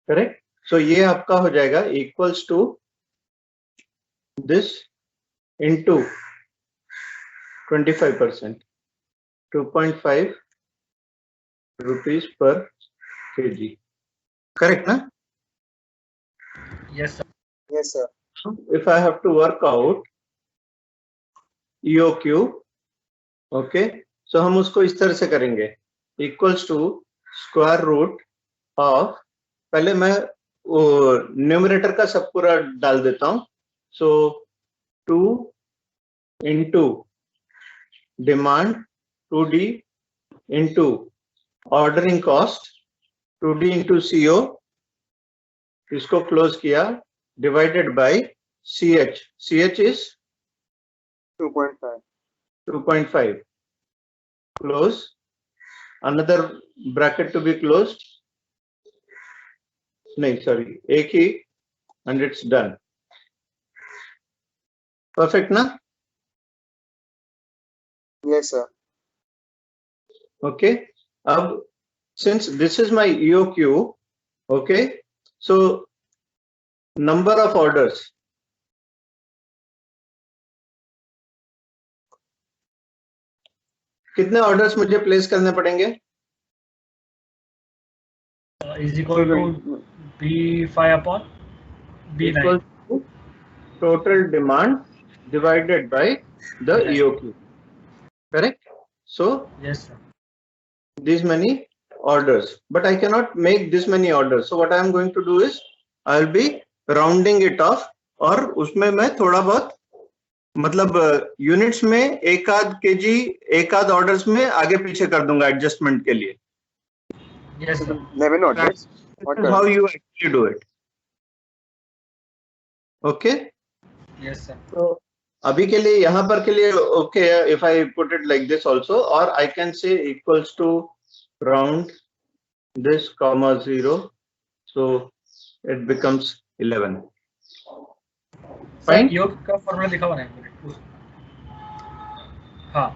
Correct. So ये आपका हो जाएगा equals to this into 25%, 2.5 rupees per KG. Correct ना? Yes, sir. Yes, sir. If I have to work out EOQ, okay, so हम उसको इस तरह से करेंगे, equals to square root of, पहले मैं न्यूमरेटर का सब पूरा डाल देता हूं. सो 2 into demand 2D into ordering cost 2D into CO, इसको क्लोज किया, divided by CH. CH is 2.5. 2.5. Close. Another bracket to be closed. No, sorry. एक ही, and it's done. Perfect, na? Yes, sir. Okay. Ab, since this is my EOQ, okay. So number of orders. कितने orders मुझे place करने पड़ेंगे? Is equal to B5 upon B9. Equal to total demand divided by the Yes. EOQ. Correct? So Yes, sir. these many orders, but I cannot make this many orders. So what I am going to do is I'll be rounding it off, और उसमें मैं थोड़ा बहुत मतलब units में एक आध KG एक आध ऑर्डर्स में आगे पीछे कर दूंगा एडजस्टमेंट के लिए. Yes, sir. 11 orders. This is how you actually do it. Okay. Yes, sir. So अभी के लिए यहाँ पर के लिए okay if I put it like this also, or I can say equals to round this comma 0, so it becomes 11. Fine. Sir योग का formula दिखा हुआ है। हाँ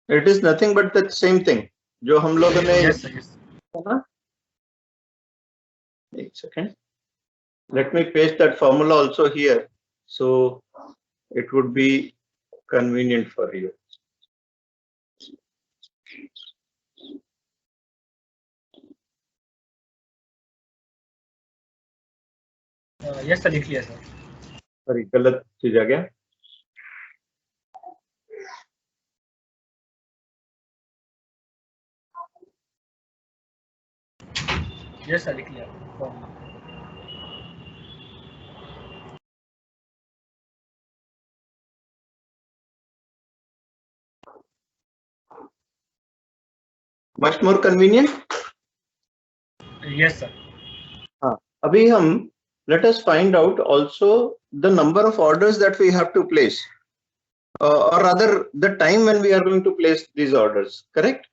It is nothing but the same thing जो हम लोगों ने yes sir yes ना, एक second, let me paste that formula also here so it would be convenient for you. yes sir लिख लिया सर। सॉरी गलत चीज आ गया। yes sir लिख लिया formula। Much more convenient. yes sir हाँ, अभी हम let us find out also the number of orders that we have to place, or rather the time when we are going to place these orders, correct?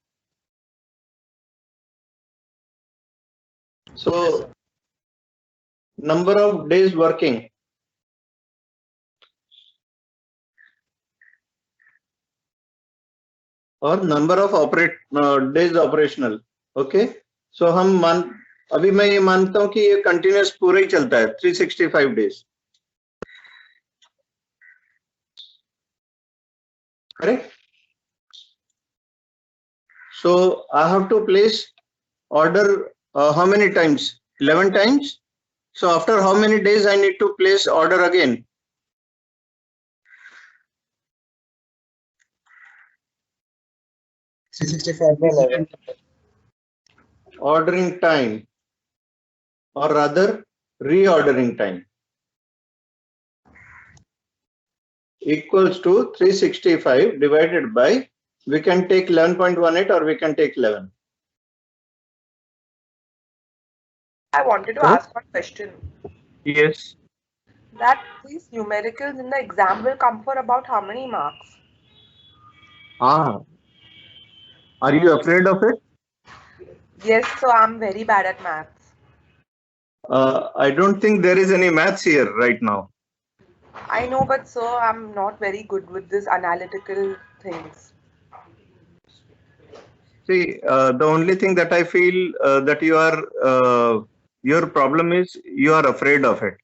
So yes, sir. number of days working, और number of days operational, okay? So हम अभी मैं ये मानता हूँ कि ये continuous पूरा ही चलता है 365 days, correct? So I have to place order how many times? 11 times. So after how many days I need to place order again? Ordering time, or rather reordering time, equals to 365 divided by, we can take 11.18 or we can take 11. I wanted to ask one question. Yes. That these numericals in the exam will come for about how many marks? Are you afraid of it? Yes, so I'm very bad at maths. I don't think there is any maths here right now. I know, but sir, I'm not very good with this analytical things. See, the only thing that I feel that you are, your problem is you are afraid of it.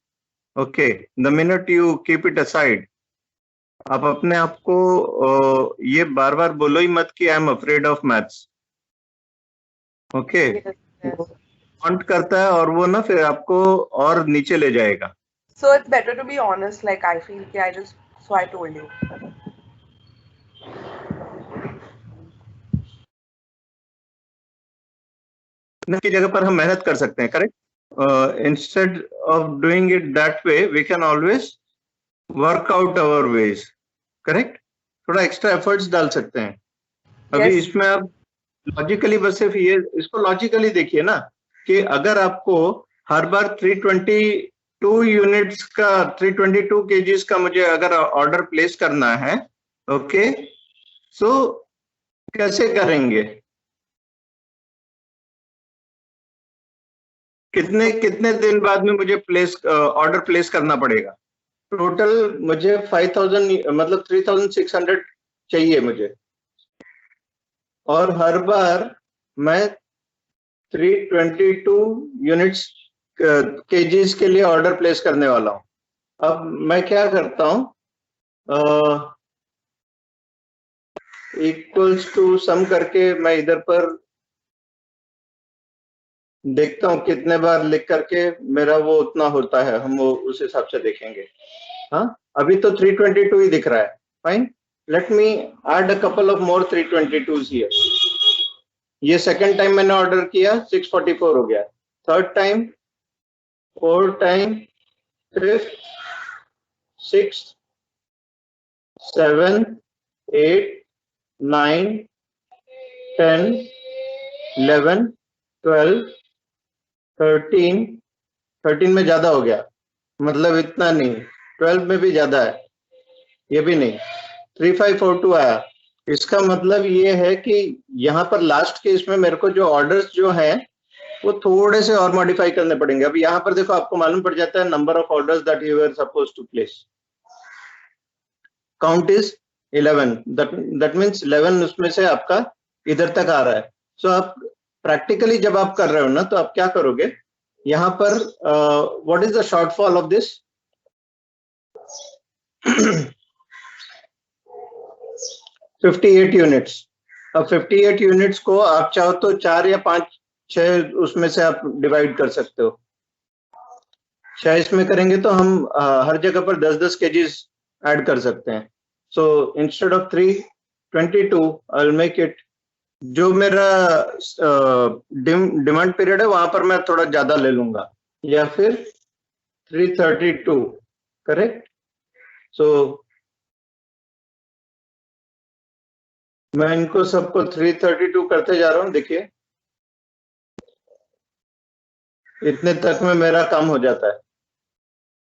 Okay, the minute you keep it aside, आप अपने आप को ये बार बार बोलो ही मत कि I am afraid of maths, okay? Want करता है और वो ना फिर आपको और नीचे ले जाएगा। So it's better to be honest, like I feel so I told you. की जगह पर हम मेहनत कर सकते हैं, correct? Instead of doing it that way we can always work out our ways, correct? थोड़ा एक्स्ट्रा एफर्ट्स डाल सकते हैं। अभी इसमें आप लॉजिकली बस सिर्फ ये इसको लॉजिकली देखिए ना कि अगर आपको हर बार 322 यूनिट्स का 322 केजीज का मुझे अगर ऑर्डर प्लेस करना है, ओके, सो कैसे करेंगे? कितने दिन बाद में मुझे ऑर्डर प्लेस करना पड़ेगा? टोटल मुझे 5000 मतलब 3600 चाहिए मुझे, और हर बार मैं 322 यूनिट्स केजीज के लिए ऑर्डर प्लेस करने वाला हूं। अब मैं क्या करता हूं, इक्वल्स टू सम करके मैं इधर पर देखता हूं कितने बार लिख करके मेरा वो उतना होता है, हम वो उस हिसाब से देखेंगे। हाँ, अभी तो 322 ही दिख रहा है। Fine, let me add a couple of more 322s here. ये सेकंड टाइम मैंने ऑर्डर किया, 644 हो गया। Third time, fourth time, fifth, sixth, 7, 8, 9, 10, 11, 12, 13 में ज्यादा हो गया, मतलब इतना नहीं, 12 में भी ज्यादा है, ये भी नहीं, 3542 आया। इसका मतलब ये है कि यहाँ पर लास्ट केस में मेरे को जो ऑर्डर्स जो हैं वो थोड़े से और मॉडिफाई करने पड़ेंगे। अब यहाँ पर देखो आपको मालूम पड़ जाता है number of orders that you are suppose to place, count is 11, that means 11 उसमें से आपका इधर तक आ रहा है। सो आप प्रैक्टिकली जब आप कर रहे हो ना, तो आप क्या करोगे, यहाँ पर what is the shortfall of this 58 units. अब 58 यूनिट्स को आप चाहो तो 4 या 5 6 उसमें से आप डिवाइड कर सकते हो। 6 इसमें करेंगे तो हम हर जगह पर 10-10 केजीज ऐड कर सकते हैं। So instead of 322 I will make it, जो मेरा डिमांड पीरियड है वहां पर मैं थोड़ा ज्यादा ले लूंगा, या फिर 332, करेक्ट। सो मैं इनको सबको 332 करते जा रहा हूं, देखिए इतने तक में मेरा काम हो जाता है।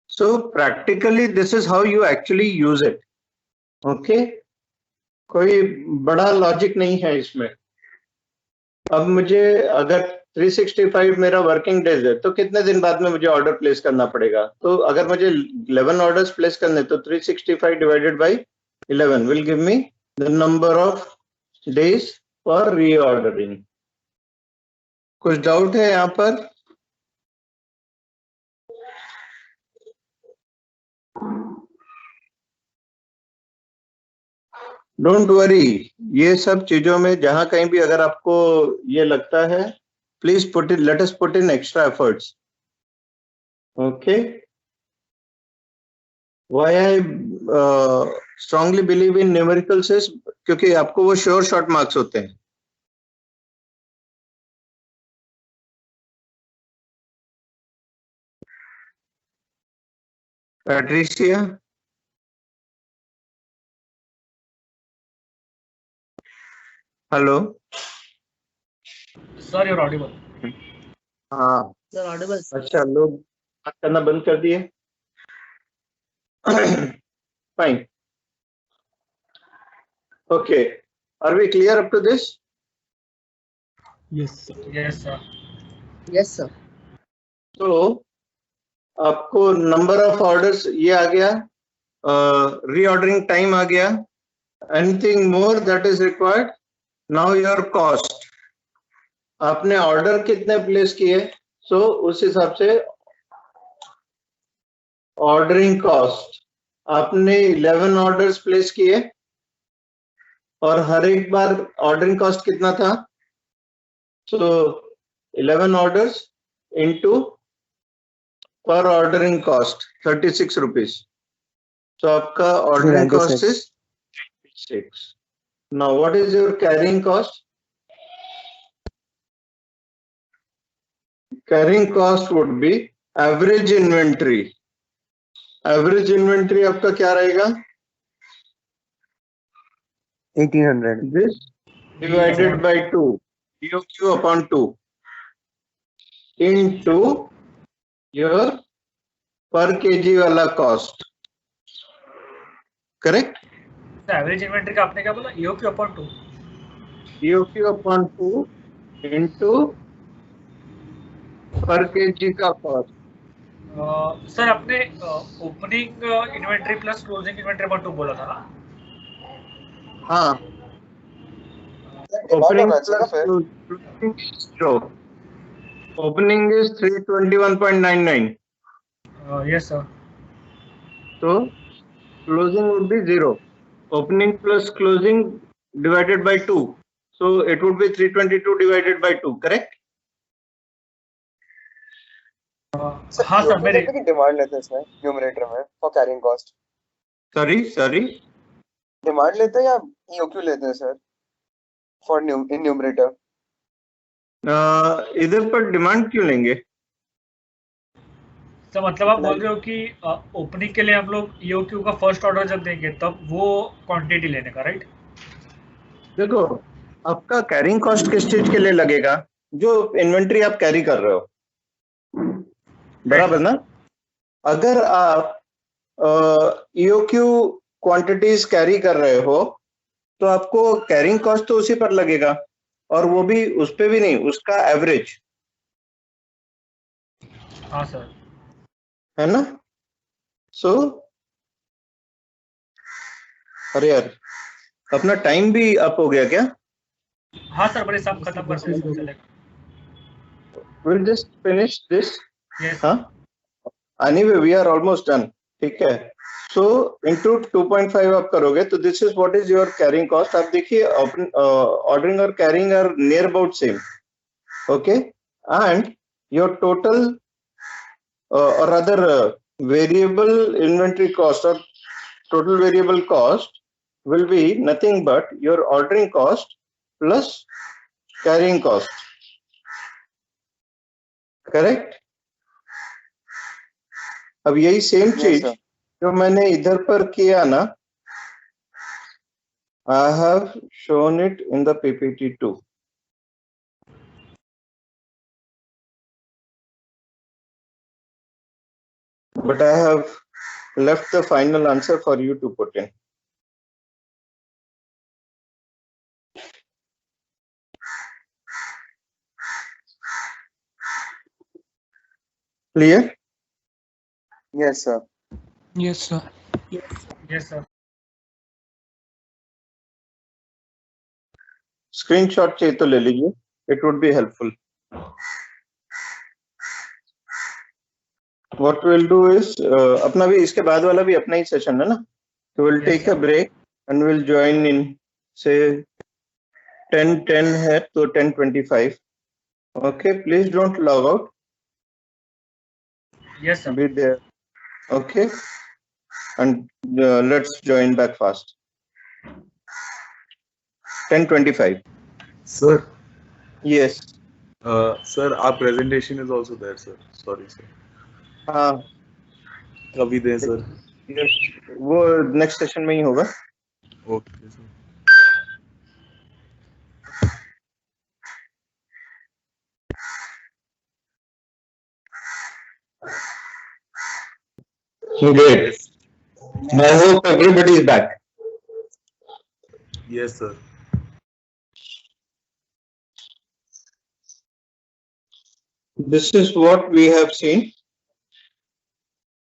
So practically this is how you actually use it, okay. कोई बड़ा लॉजिक नहीं है इसमें। अब मुझे अगर 365 मेरा वर्किंग डेज है तो कितने दिन बाद में मुझे ऑर्डर प्लेस करना पड़ेगा, तो अगर मुझे 11 ऑर्डर्स प्लेस करने तो 365 divided by 11 will give me the number of days for reordering. कुछ डाउट है यहाँ पर? डोंट वरी, ये सब चीजों में जहां कहीं भी अगर आपको ये लगता है, please put it, let us put in extra efforts, okay. Why I strongly believe in numericals is क्योंकि आपको वो श्योर शॉर्ट मार्क्स होते हैं। Patricia, hello. Sir you're audible. हाँ सर ऑडिबल। अच्छा, लोग बात करना बंद कर दिए। Fine, okay, are we clear up to this? Yes sir. Yes sir. Yes sir. तो आपको नंबर ऑफ ऑर्डर्स ये आ गया, रीऑर्डरिंग टाइम आ गया, anything more that is required? Now your cost, आपने ऑर्डर कितने प्लेस किए, सो उस हिसाब से ऑर्डरिंग कॉस्ट, आपने 11 ऑर्डर्स प्लेस किए और हर एक बार ऑर्डरिंग कॉस्ट कितना था, सो 11 ऑर्डर्स इनटू पर ऑर्डरिंग कॉस्ट 36 रुपीज। तो आपका ordering cost is 6। Now what is your carrying cost? Carrying cost would be average inventory. Average inventory आपका क्या रहेगा? 1800 This divided by 2, EOQ upon 2 into your per kg वाला cost, correct? Average inventory का आपने क्या बोला? EOQ upon 2। EOQ upon 2 into per kg का cost। Sir आपने opening inventory plus closing inventory upon 2 बोला था ना? हाँ, opening plus closing is 0, opening is 321.99, yes sir. so closing would be 0, opening plus closing divided by 2, so it would be 322 divided by 2, correct? हाँ sir, मेरे demand लेते हैं इसमें numerator में for carrying cost. Sorry demand लेते हैं या EOQ लेते हैं सर फॉर इन न्यूमरेटर? इधर पर डिमांड क्यों लेंगे? तो मतलब आप बोल रहे हो कि ओपनिंग के लिए हम लोग EOQ का फर्स्ट ऑर्डर जब देंगे तब वो क्वांटिटी लेने का, राइट? देखो, आपका कैरिंग कॉस्ट किस चीज के लिए लगेगा? जो इन्वेंट्री आप कैरी कर रहे हो, बराबर ना? अगर आप EOQ क्वांटिटीज कैरी कर रहे हो तो आपको कैरिंग कॉस्ट तो उसी पर लगेगा, और वो भी उस पे भी नहीं, उसका एवरेज। हाँ सर, है ना? सो अरे यार, अपना टाइम भी अप हो गया क्या? हाँ सर, बड़े सब खत्म कर Message दो, करो। चलेगा। We'll just finish this. Yes, हाँ, anyway we are almost done. ठीक है. So into 2.5 आप करोगे तो this is what is your carrying cost. आप देखिए ordering और carrying are near about same. Okay, and your total or rather variable inventory cost or total variable cost will be nothing but your ordering cost plus carrying cost. Correct? अब यही same चीज जो मैंने इधर पर किया ना, I have shown it in the PPT too. But I have left the final answer for you to put in. Clear? Yes, sir. Yes, sir. yes sir. Screenshot चाहिए तो ले लीजिए. It would be helpful. What we'll do is अपना भी इसके बाद वाला भी अपना ही सेशन है ना, so we'll Yes, take sir. a break and we'll join in say 10:10 है तो 10:25. Okay, please don't log out. Yes sir. Be there. Okay, and let's join back fast. 10:25. Sir, Yes. sir, our presentation is also there, sir. Sorry, sir. हाँ, कभी दें, sir. yes. वो next session में ही होगा. Okay, sir. Great. I hope everybody is back. Yes, sir. This is what we have seen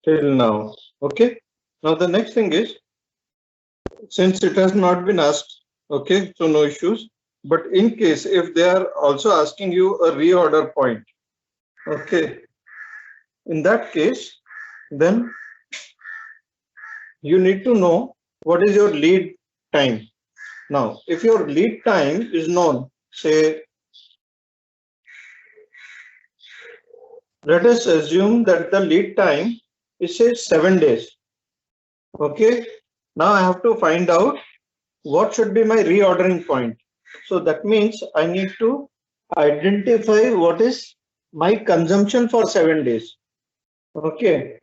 till now. Okay. Now the next thing is, since it has not been asked, okay, so no issues. But in case if they are also asking you a reorder point, okay, in that case, then you need to know what is your lead time. Now, if your lead time is known, say, let us assume that the lead time is say 7 days. Okay. Now I have to find out what should be my reordering point. So that means I need to identify what is my consumption for 7 days. Okay.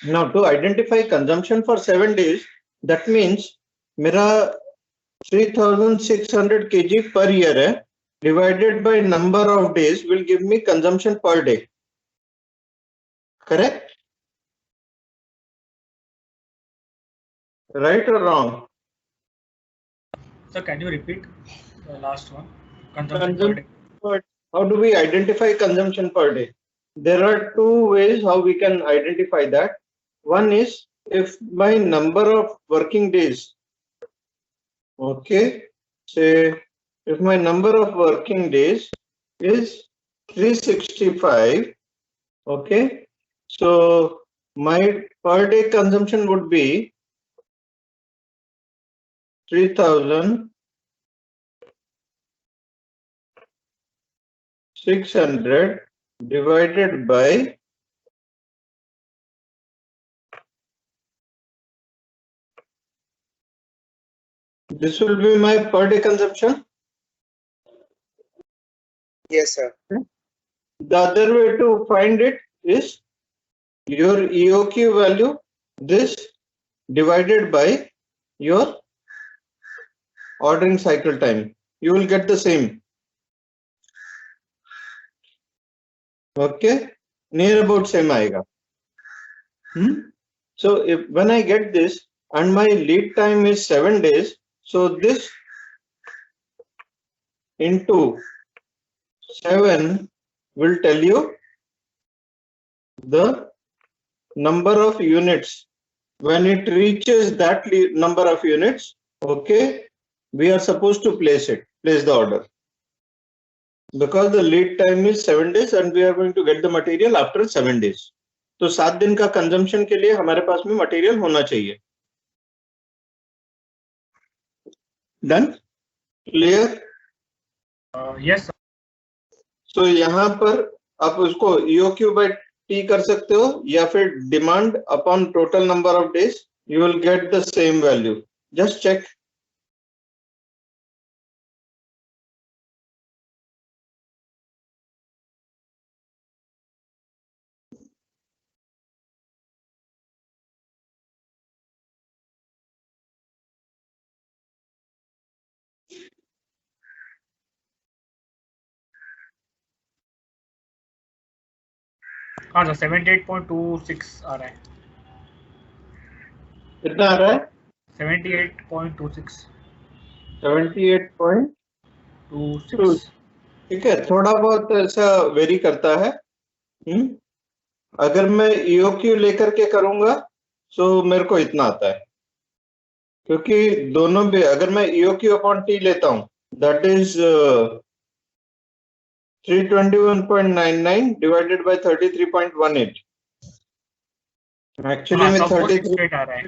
Now to identify consumption for 7 days, that means मेरा 3600 kg per year है, divided by number of days will give me consumption per day. Correct? Right or wrong? Sir, can you repeat the last one? Consumption per day. How do we identify consumption per day? There are two ways how we can identify that. One is if my number of working days, okay, say if my number of working days is 365, okay, so my per day consumption would be 3600 divided by this will be my per day consumption. Yes, sir. The other way to find it is your EOQ value, this divided by your ordering cycle time. You will get the same. Okay, near about same aega. So if when I get this and my lead time is 7 days, so this into 7 will tell you the number of units. When it reaches that number of units, okay, we are supposed to place the order. Because the lead time is 7 days and we are going to get the material after 7 days. तो 7 दिन का consumption के लिए हमारे पास में material होना चाहिए. Done? Clear? Yes. तो यहाँ पर आप उसको EOQ by T कर सकते हो या फिर demand upon total number of days. You will get the same value. Just check. हाँ सर 78.26 आ रहा है. कितना आ रहा है? 78.26. 78.26. ठीक है, थोड़ा बहुत ऐसा वेरी करता है. अगर मैं EOQ लेकर के करूंगा तो मेरे को इतना आता है, क्योंकि दोनों भी अगर मैं EOQ अपॉन T लेता हूं that is 321.99 divided by 33.18. Actually में 33 आ रहा है.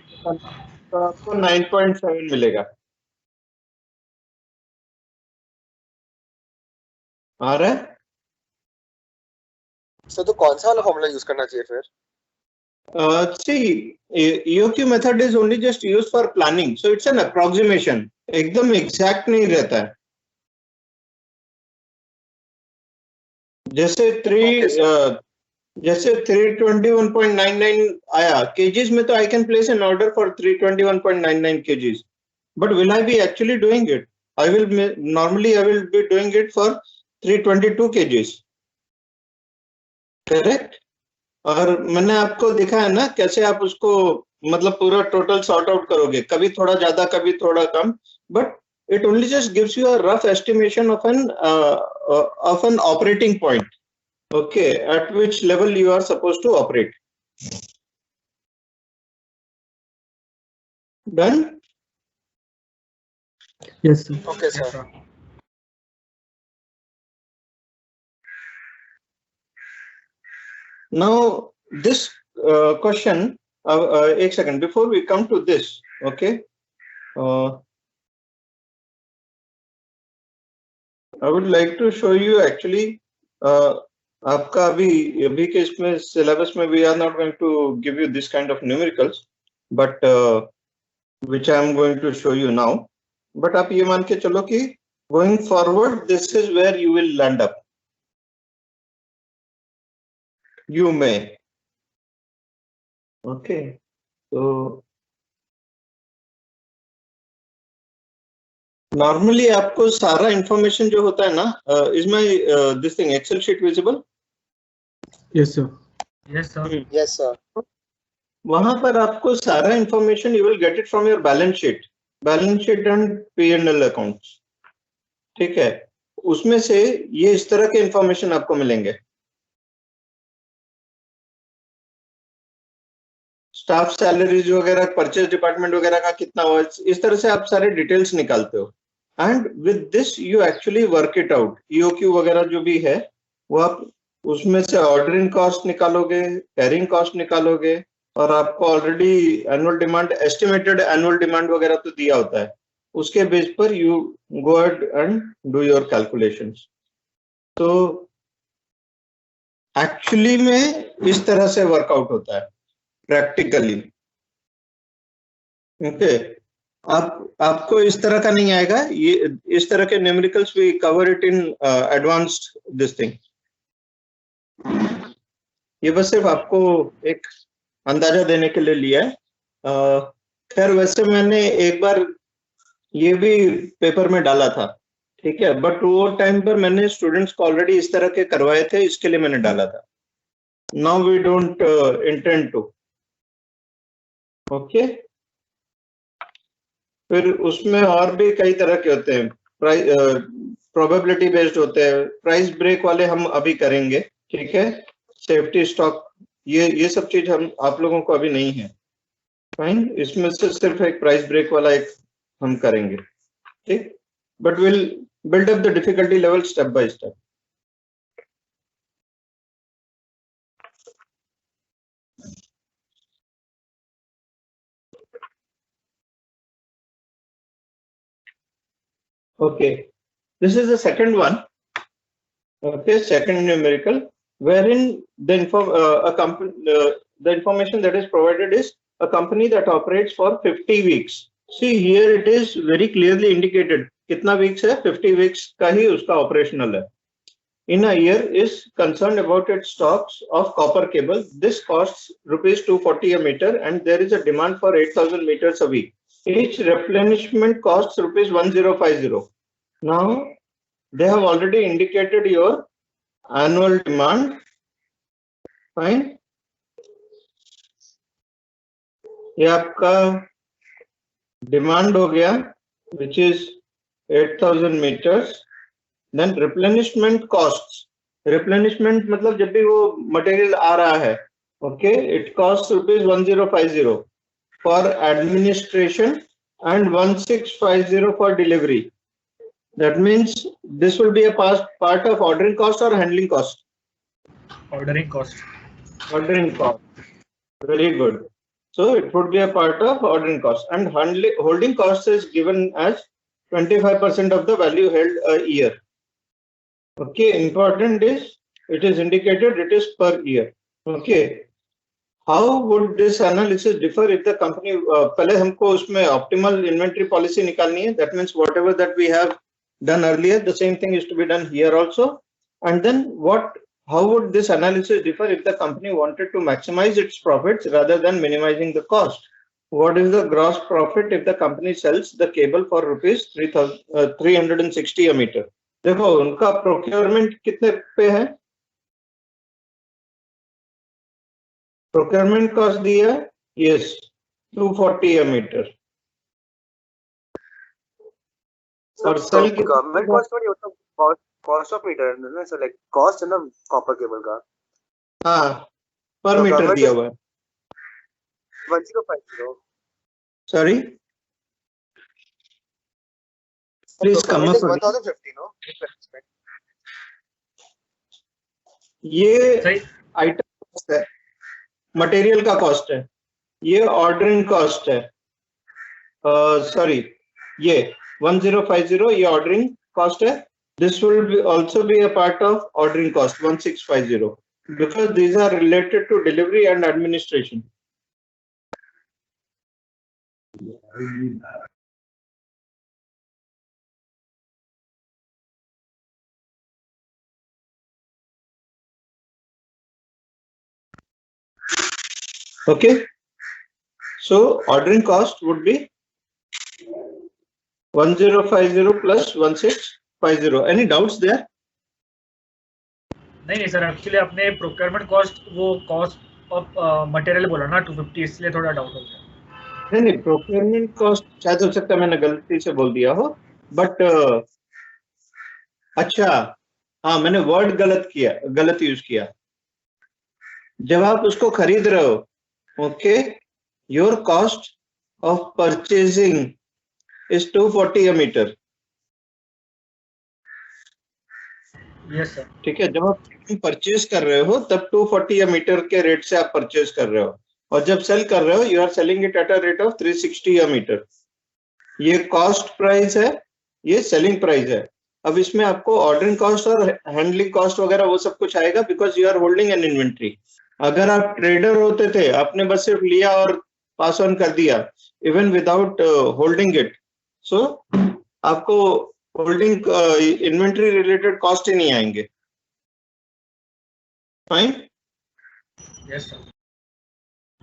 तो आपको 9.7 मिलेगा. आ रहा है? सर तो कौन सा वाला फॉर्मूला यूज करना चाहिए फिर? See, EOQ method is only just used for planning, so it's an approximation. एकदम exact नहीं रहता है. जैसे 321.99 आया kgs में, तो I can place an order for 321.99 kgs. But will I be actually doing it? Normally I will be doing it for 322 kgs. Correct? और मैंने आपको दिखा है ना कैसे आप उसको मतलब पूरा टोटल सॉर्ट आउट करोगे, कभी थोड़ा ज्यादा कभी थोड़ा कम, but it only just gives you a rough estimation of an operating point, okay, at which level you are supposed to operate. Done? Yes, sir. Okay, sir. Now this question, एक second before we come to this, okay, I would like to show you actually आपका अभी के इसमें syllabus में we are not going to give you this kind of numericals, but which I am going to show you now. But आप ये मान के चलो कि going forward this is where you will land up. You may. Okay. So normally आपको सारा information जो होता है ना, इसमें this thing Excel sheet visible? Yes, sir. Yes sir. Yes, sir. वहां पर आपको सारा information you will get it from your balance sheet and P&L accounts. ठीक है, उसमें से ये इस तरह के information आपको मिलेंगे. स्टाफ सैलरीज वगैरह, परचेज डिपार्टमेंट वगैरह का कितना हुआ, इस तरह से आप सारे डिटेल्स निकालते हो. And with this you actually work it out. EOQ वगैरह जो भी है वो आप उसमें से ऑर्डरिंग कॉस्ट निकालोगे, कैरिंग कॉस्ट निकालोगे, और आपको already annual demand, estimated annual demand वगैरह तो दिया होता है, उसके बेस पर you go ahead and do your calculations. तो एक्चुअली में इस तरह से वर्कआउट होता है प्रैक्टिकली. ओके, आपको इस तरह का नहीं आएगा. ये इस तरह के numericals we cover it in advanced this thing. ये बस सिर्फ आपको एक अंदाजा देने के लिए लिया है. खैर वैसे मैंने एक बार ये भी पेपर में डाला था, ठीक है, बट वो टाइम पर मैंने स्टूडेंट्स को ऑलरेडी इस तरह के करवाए थे, इसके लिए मैंने डाला था. Now we don't intend to. Okay, फिर उसमें और भी कई तरह के होते हैं. प्रोबेबिलिटी बेस्ड होते हैं, प्राइस ब्रेक वाले हम अभी करेंगे, ठीक है, सेफ्टी स्टॉक, ये सब चीज हम आप लोगों को अभी नहीं है, फाइन, इसमें से सिर्फ एक प्राइस ब्रेक वाला एक हम करेंगे, ठीक, but will build up the difficulty level step by step. Okay, this is the second one. Okay, second numerical, wherein the information that is provided is a company that operates for 50 weeks. See here it is very clearly indicated कितना weeks है, 50 weeks का ही उसका operational है. In a year is concerned about its stocks of copper cable. This costs rupees 240 a meter and there is a demand for 8,000 meters a week. Each replenishment costs rupees 1050. Now they have already indicated your annual demand. Fine. ये आपका demand हो गया, which is 8,000 meters. Then replenishment costs. Replenishment मतलब जब भी वो material आ रहा है, okay, it costs rupees 1050 for administration and 1650 for delivery. That means this will be a part of ordering cost or handling cost. Ordering cost. Ordering cost. Very good. So it would be a part of ordering cost, and holding cost is given as 25% of the value held a year. Okay, important is it is indicated it is per year. Okay, how would this analysis differ if the company पहले हमको उसमें optimal inventory policy निकालनी है. That means whatever that we have done earlier, the same thing is to be done here also. And then how would this analysis differ if the company wanted to maximize its profits rather than minimizing the cost? What is the gross profit if the company sells the cable for rupees 360 a meter? देखो उनका procurement कितने पे है, procurement cost दिया yes 240 a meter और cell की government cost थोड़ी होता, कॉस्ट ऑफ मीटर है ना सर, लाइक कॉस्ट है ना कॉपर केबल का. हाँ पर तो मीटर government दिया is- हुआ है. 1050. Sorry please So come government is up. 1050, no? ये सही. आइटम कॉस्ट है, मटेरियल का कॉस्ट है, ये ऑर्डरिंग कॉस्ट है, सॉरी ये 1050 ये ऑर्डरिंग कॉस्ट है. This will also be a part of ordering cost 1650 because these are related to delivery and administration. Okay, so ordering cost would be 1050 plus 1650. Any doubts there? नहीं sir, actually आपने procurement cost वो cost of material बोला ना 250, इसलिए थोड़ा doubt हो गया. नहीं प्रोक्योरमेंट कॉस्ट शायद हो सकता है मैंने गलती से बोल दिया हो, बट अच्छा हाँ मैंने वर्ड गलत यूज किया. जब आप उसको खरीद रहे हो, okay, your cost of purchasing is 240 a meter. Yes sir. ठीक है, जब आप परचेज कर रहे हो तब 240 a meter के रेट से आप परचेज कर रहे हो, और जब सेल कर रहे हो you are selling it at a rate of 360 a meter. ये कॉस्ट प्राइस है, ये सेलिंग प्राइस है. अब इसमें आपको ऑर्डरिंग कॉस्ट और हैंडलिंग कॉस्ट वगैरह वो सब कुछ आएगा because you are holding an inventory. अगर आप ट्रेडर होते थे, आपने बस सिर्फ लिया और पास ऑन कर दिया इवन विदाउट होल्डिंग इट, सो आपको होल्डिंग इन्वेंट्री रिलेटेड कॉस्ट ही नहीं आएंगे. फाइन. Yes sir.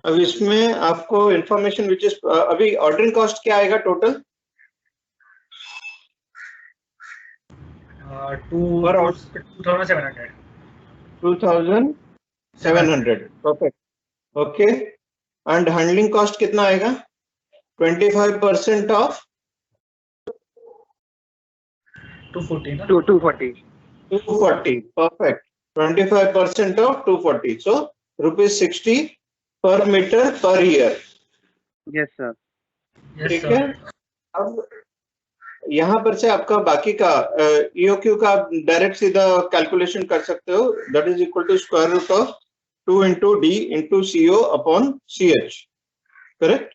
अब इसमें आपको इंफॉर्मेशन विच इज अभी ऑर्डरिंग कॉस्ट क्या आएगा total? 2700. 2700. Perfect. Okay, and handling cost कितना आएगा? 25% ऑफ 240 ना? 240. 240. Perfect. 25% of 240. So rupees 60 per meter per year. Yes, sir. Yes, ठीक sir. है. अब यहाँ पर से आपका बाकी का EOQ का आप डायरेक्ट सीधा कैलकुलेशन कर सकते हो. That is equal to square root of 2 into D into CO upon CH. Correct?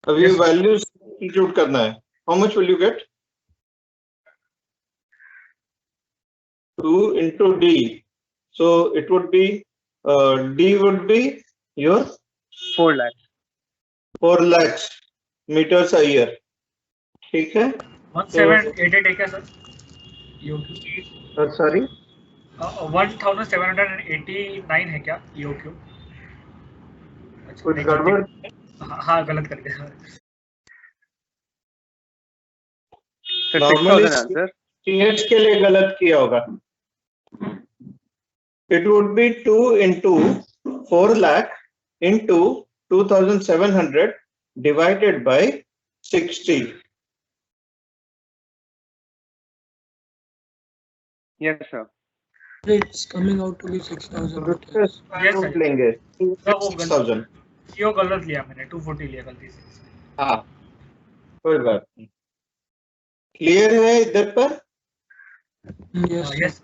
अब ये Yes, sir. वैल्यूज सब्स्टिट्यूट करना है. How much will you get? 2 into D. So it would be D would be your 4 lakhs. 4 lakhs meters a year. ठीक है. 1788 है sir. EOQ. Sorry. 1789 है क्या EOQ? कुछ गड़बड़. हाँ गलत कर दिया. Sir, Normally 6,000 answer. CH के लिए गलत किया होगा. It would be 2 into 4 lakh into 2,700 divided by 60. Yes, sir. It's coming out to be 6,000 meters. Yes, sir. लेंगे वो 6,000. यो गलत लिया मैंने 240 लिया गलती से. हाँ कोई बात नहीं. क्लियर है इधर पर. Yes. Yes.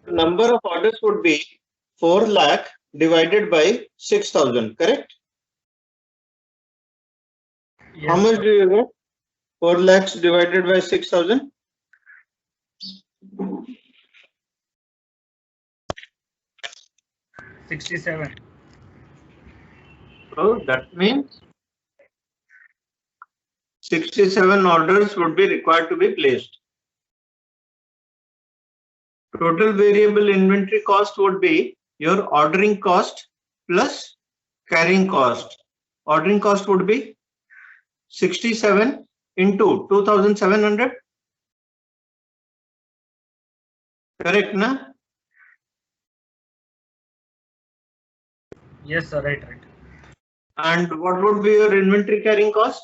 Number of orders would be 4 lakh divided by 6,000. Correct? Yes, How much sir. do you get? 4 lakhs divided by 6,000. 67. So that means 67 orders would be required to be placed. Total variable inventory cost would be your ordering cost plus carrying cost. Ordering cost would be 67 into 2,700. Correct, na? Yes, sir. Right. And what would be your inventory carrying cost?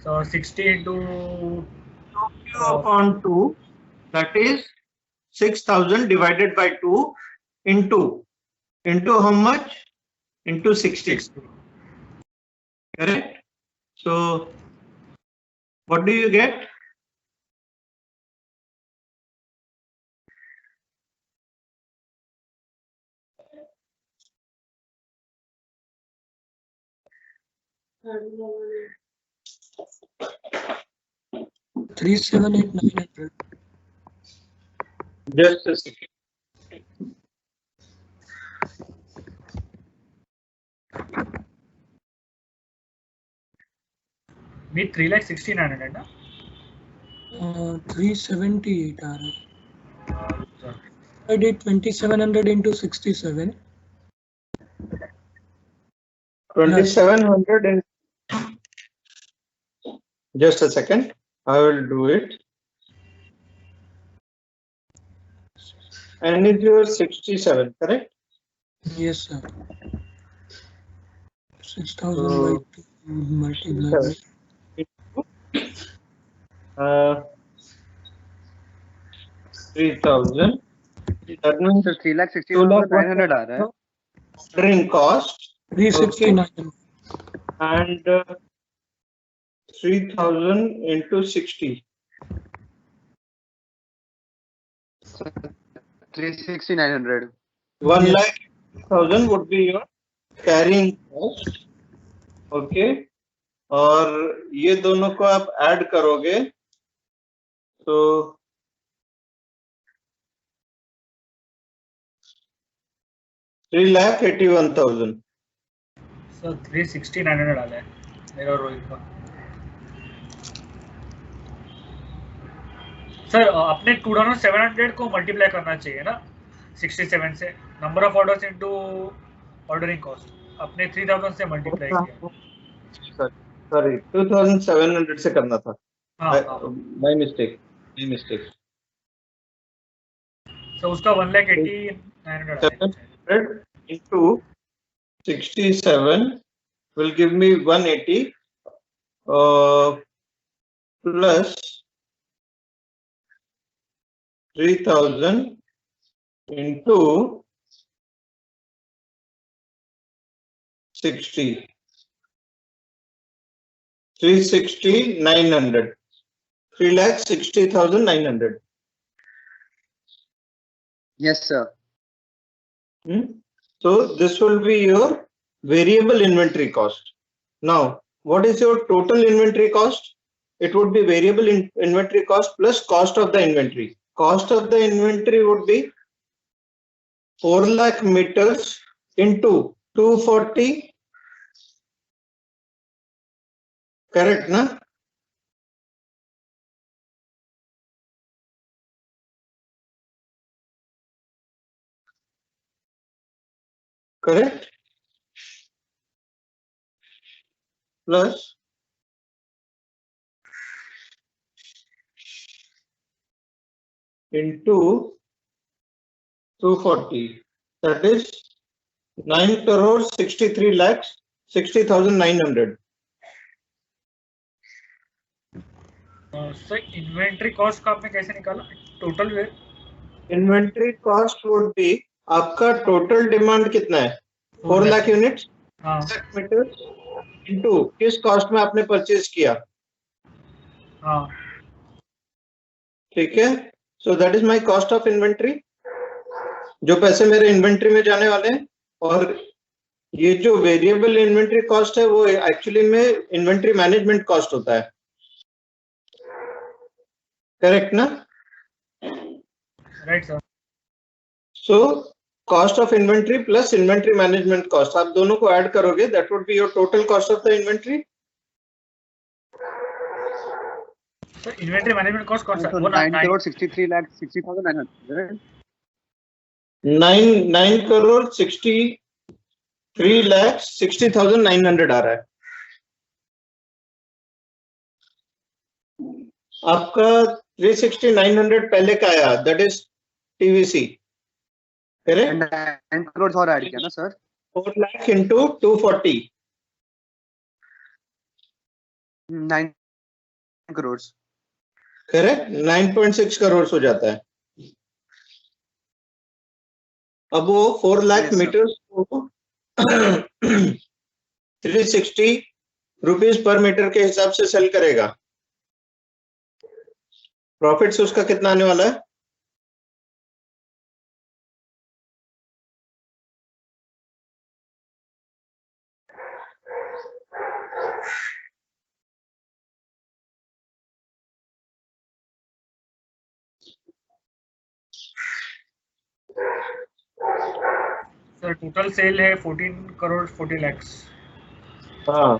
So 60 into Upon 2, that is 6,000 divided by 2 into how much? Into 60. 60. Correct? So what do you get? Three, 7, 8, 900. Just a second. Me 3,69,900 ना? 378 are. I did 2,700 into 67. 2,700 and just a second. I will do it. And it's your 67, correct? Yes, sir. 6,000 by 2 multiplied. 3,000. That means Sir, 3,60,900 आ रहा है. ordering cost 369. and 3,000 into 60. 3,60,900. 1,00,000 would be your carrying cost. Okay. और ये दोनों को आप add करोगे तो 3,81,000. Sir 3,69,900 डाला है मेरा और रोहित का. सर अपने 2,700 को मल्टीप्लाई करना चाहिए ना 67 से. Number of orders into ordering cost अपने 3,000 से मल्टीप्लाई किया. सॉरी 2,700 से करना था. हाँ. My mistake. सो उसका 1,80,900 700 into 67 will give me 180 plus 3000 into 60. 360, 900. 3,60,900. Yes, sir. So this will be your variable inventory cost. Now, what is your total inventory cost? It would be variable inventory cost plus cost of the inventory. Cost of the inventory would be 4 lakh meters into 240. Correct, na? Correct? Plus into 240. That is 9 crores 63 lakhs 60,900. Sir inventory cost का आपने कैसे निकाला total way? Inventory cost would be आपका total demand कितना है 4 lakh units metre into किस cost में आपने परचेज किया. ठीक है. So that is my cost of inventory. जो पैसे मेरे इन्वेंट्री में जाने वाले हैं. और ये जो वेरिएबल इन्वेंट्री कॉस्ट है वो एक्चुअली में इन्वेंट्री मैनेजमेंट कॉस्ट होता है. करेक्ट ना? Right sir. So cost of inventory plus inventory management cost आप दोनों को ऐड करोगे that would be your total cost of the inventory. Sir inventory management cost कौन सा? So वो 9 crore 63 lakh 60,900. 9 करोड़ 63 लाख 60,900 आ रहा है. आपका 360,900 पहले का आया that is TVC. Correct. 9 crores और ऐड किया ना sir. 4 lakh into 240. 9 crores. Correct. 9.6 crore हो जाता है. अब वो 4 लाख मीटर्स को 360 रुपीज पर मीटर के हिसाब से सेल करेगा. प्रॉफिट्स उसका कितना आने वाला है? सर टोटल सेल है 14 करोड़ 40 lakhs. हाँ.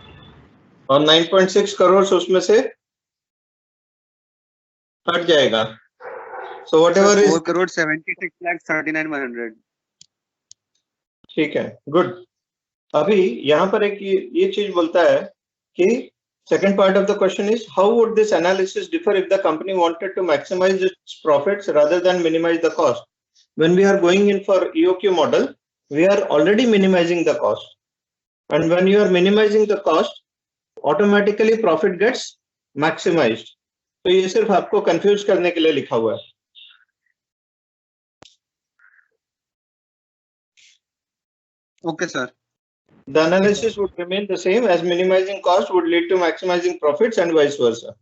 और 9.6 करोड़ उसमें से हट जाएगा. So what ever is 4 crore 76 lakh 39,100. ठीक है. गुड. अभी यहाँ पर एक ये चीज बोलता है कि second part of the question is how would this analysis differ if the company wanted to maximize its profits rather than minimize the cost. When we are going in for EOQ model, we are already minimizing the cost, and when you are minimizing the cost, automatically profit gets maximized. तो ये सिर्फ आपको confuse करने के लिए लिखा हुआ है. Okay, sir. The analysis would remain the same as minimizing cost would lead to maximizing profits and vice versa.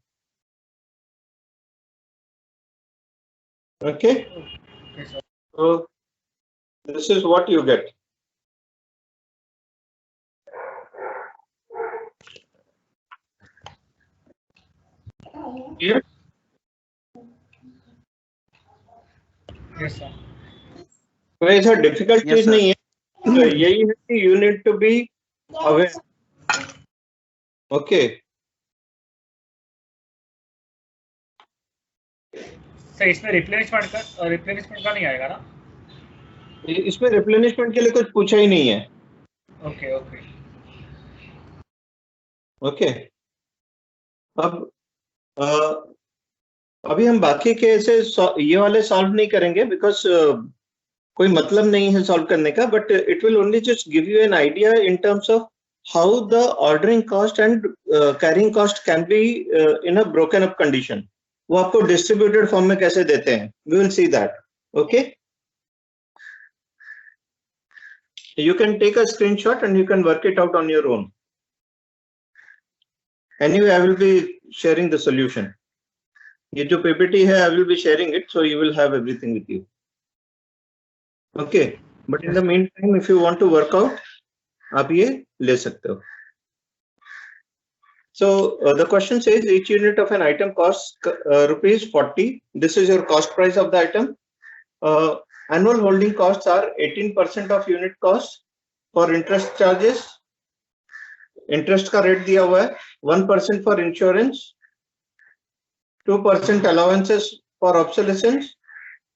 Okay. Okay, sir. So this is what you get. Clear? Yes sir. तो ऐसा difficult Yes, चीज sir. नहीं है. तो यही है कि you need to be aware. Okay. Sir इसमें रिप्लेनिशमेंट का नहीं आएगा ना? इसमें रिप्लेनिशमेंट के लिए कुछ पूछा ही नहीं है. Okay okay. ओके. अब अभी हम बाकी के ऐसे ये वाले सॉल्व नहीं करेंगे बिकॉज कोई मतलब नहीं है सॉल्व करने का. But it will only just give you an idea in terms of how the ordering cost and carrying cost can be in a broken up condition. वो आपको distributed form में कैसे देते हैं? We will see that. Okay. You can take a screenshot and you can work it out on your own. Anyway, I will be sharing the solution. ये जो PPT है, I will be sharing it, so you will have everything with you. Okay. But in the meantime, if you want to work out, आप ये ले सकते हो. So the question says each unit of an item costs rupees 40. This is your cost price of the item. Annual holding costs are 18% of unit cost. For interest charges, interest का rate दिया हुआ है. 1% for insurance, 2% allowances for obsolescence,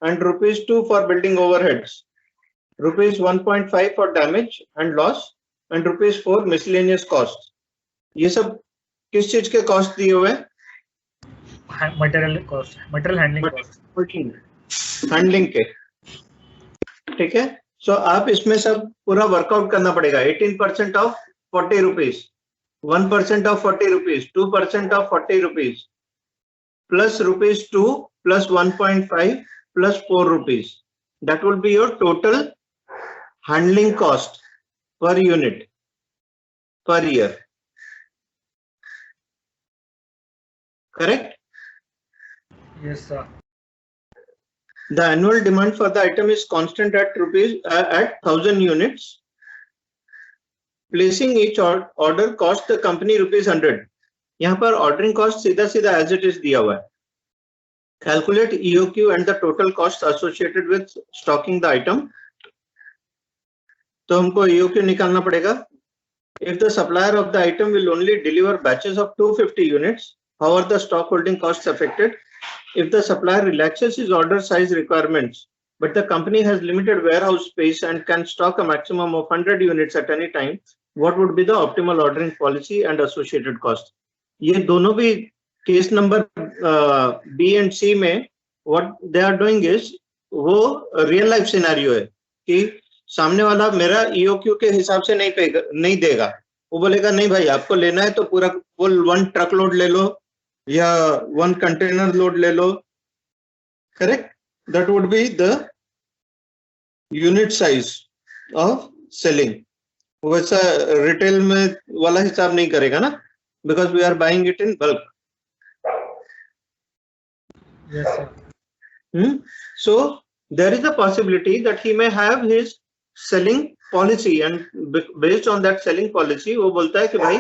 and rupees 2 for building overheads. Rupees 1.5 for damage and loss, and rupees 4 miscellaneous costs. ये सब किस चीज के cost दिए हुए हैं? Material cost, material handling cost, handling के. ठीक है. सो आप इसमें सब पूरा वर्कआउट करना पड़ेगा. 18% of 40 rupees, 1% of 40 rupees, 2% of 40 rupees, plus rupees 2 plus 1.5 plus 4 rupees. That will be your total handling cost per unit per year. Correct? Yes, sir. The annual demand for the item is constant at 1,000 units. Placing each order cost the company ₹100. यहाँ पर ordering cost सीधा सीधा as it is दिया हुआ है. Calculate EOQ and the total cost associated with stocking the item. तो हमको EOQ निकालना पड़ेगा. If the supplier of the item will only deliver batches of 250 units, how are the stock holding costs affected? If the supplier relaxes his order size requirements, but the company has limited warehouse space and can stock a maximum of 100 units at any time, what would be the optimal ordering policy and associated cost? ये दोनों भी case number B and C में what they are doing is वो real life scenario है कि सामने वाला मेरा EOQ के हिसाब से नहीं देगा. वो बोलेगा नहीं भाई आपको लेना है तो पूरा फुल 1 ट्रक लोड ले लो या 1 कंटेनर लोड ले लो. Correct. That would be the unit size of selling. वैसा रिटेल में वाला हिसाब नहीं करेगा ना, because we are buying it in bulk. Yes, sir. So there is a possibility that he may have his selling policy and based on that selling policy वो बोलता है कि भाई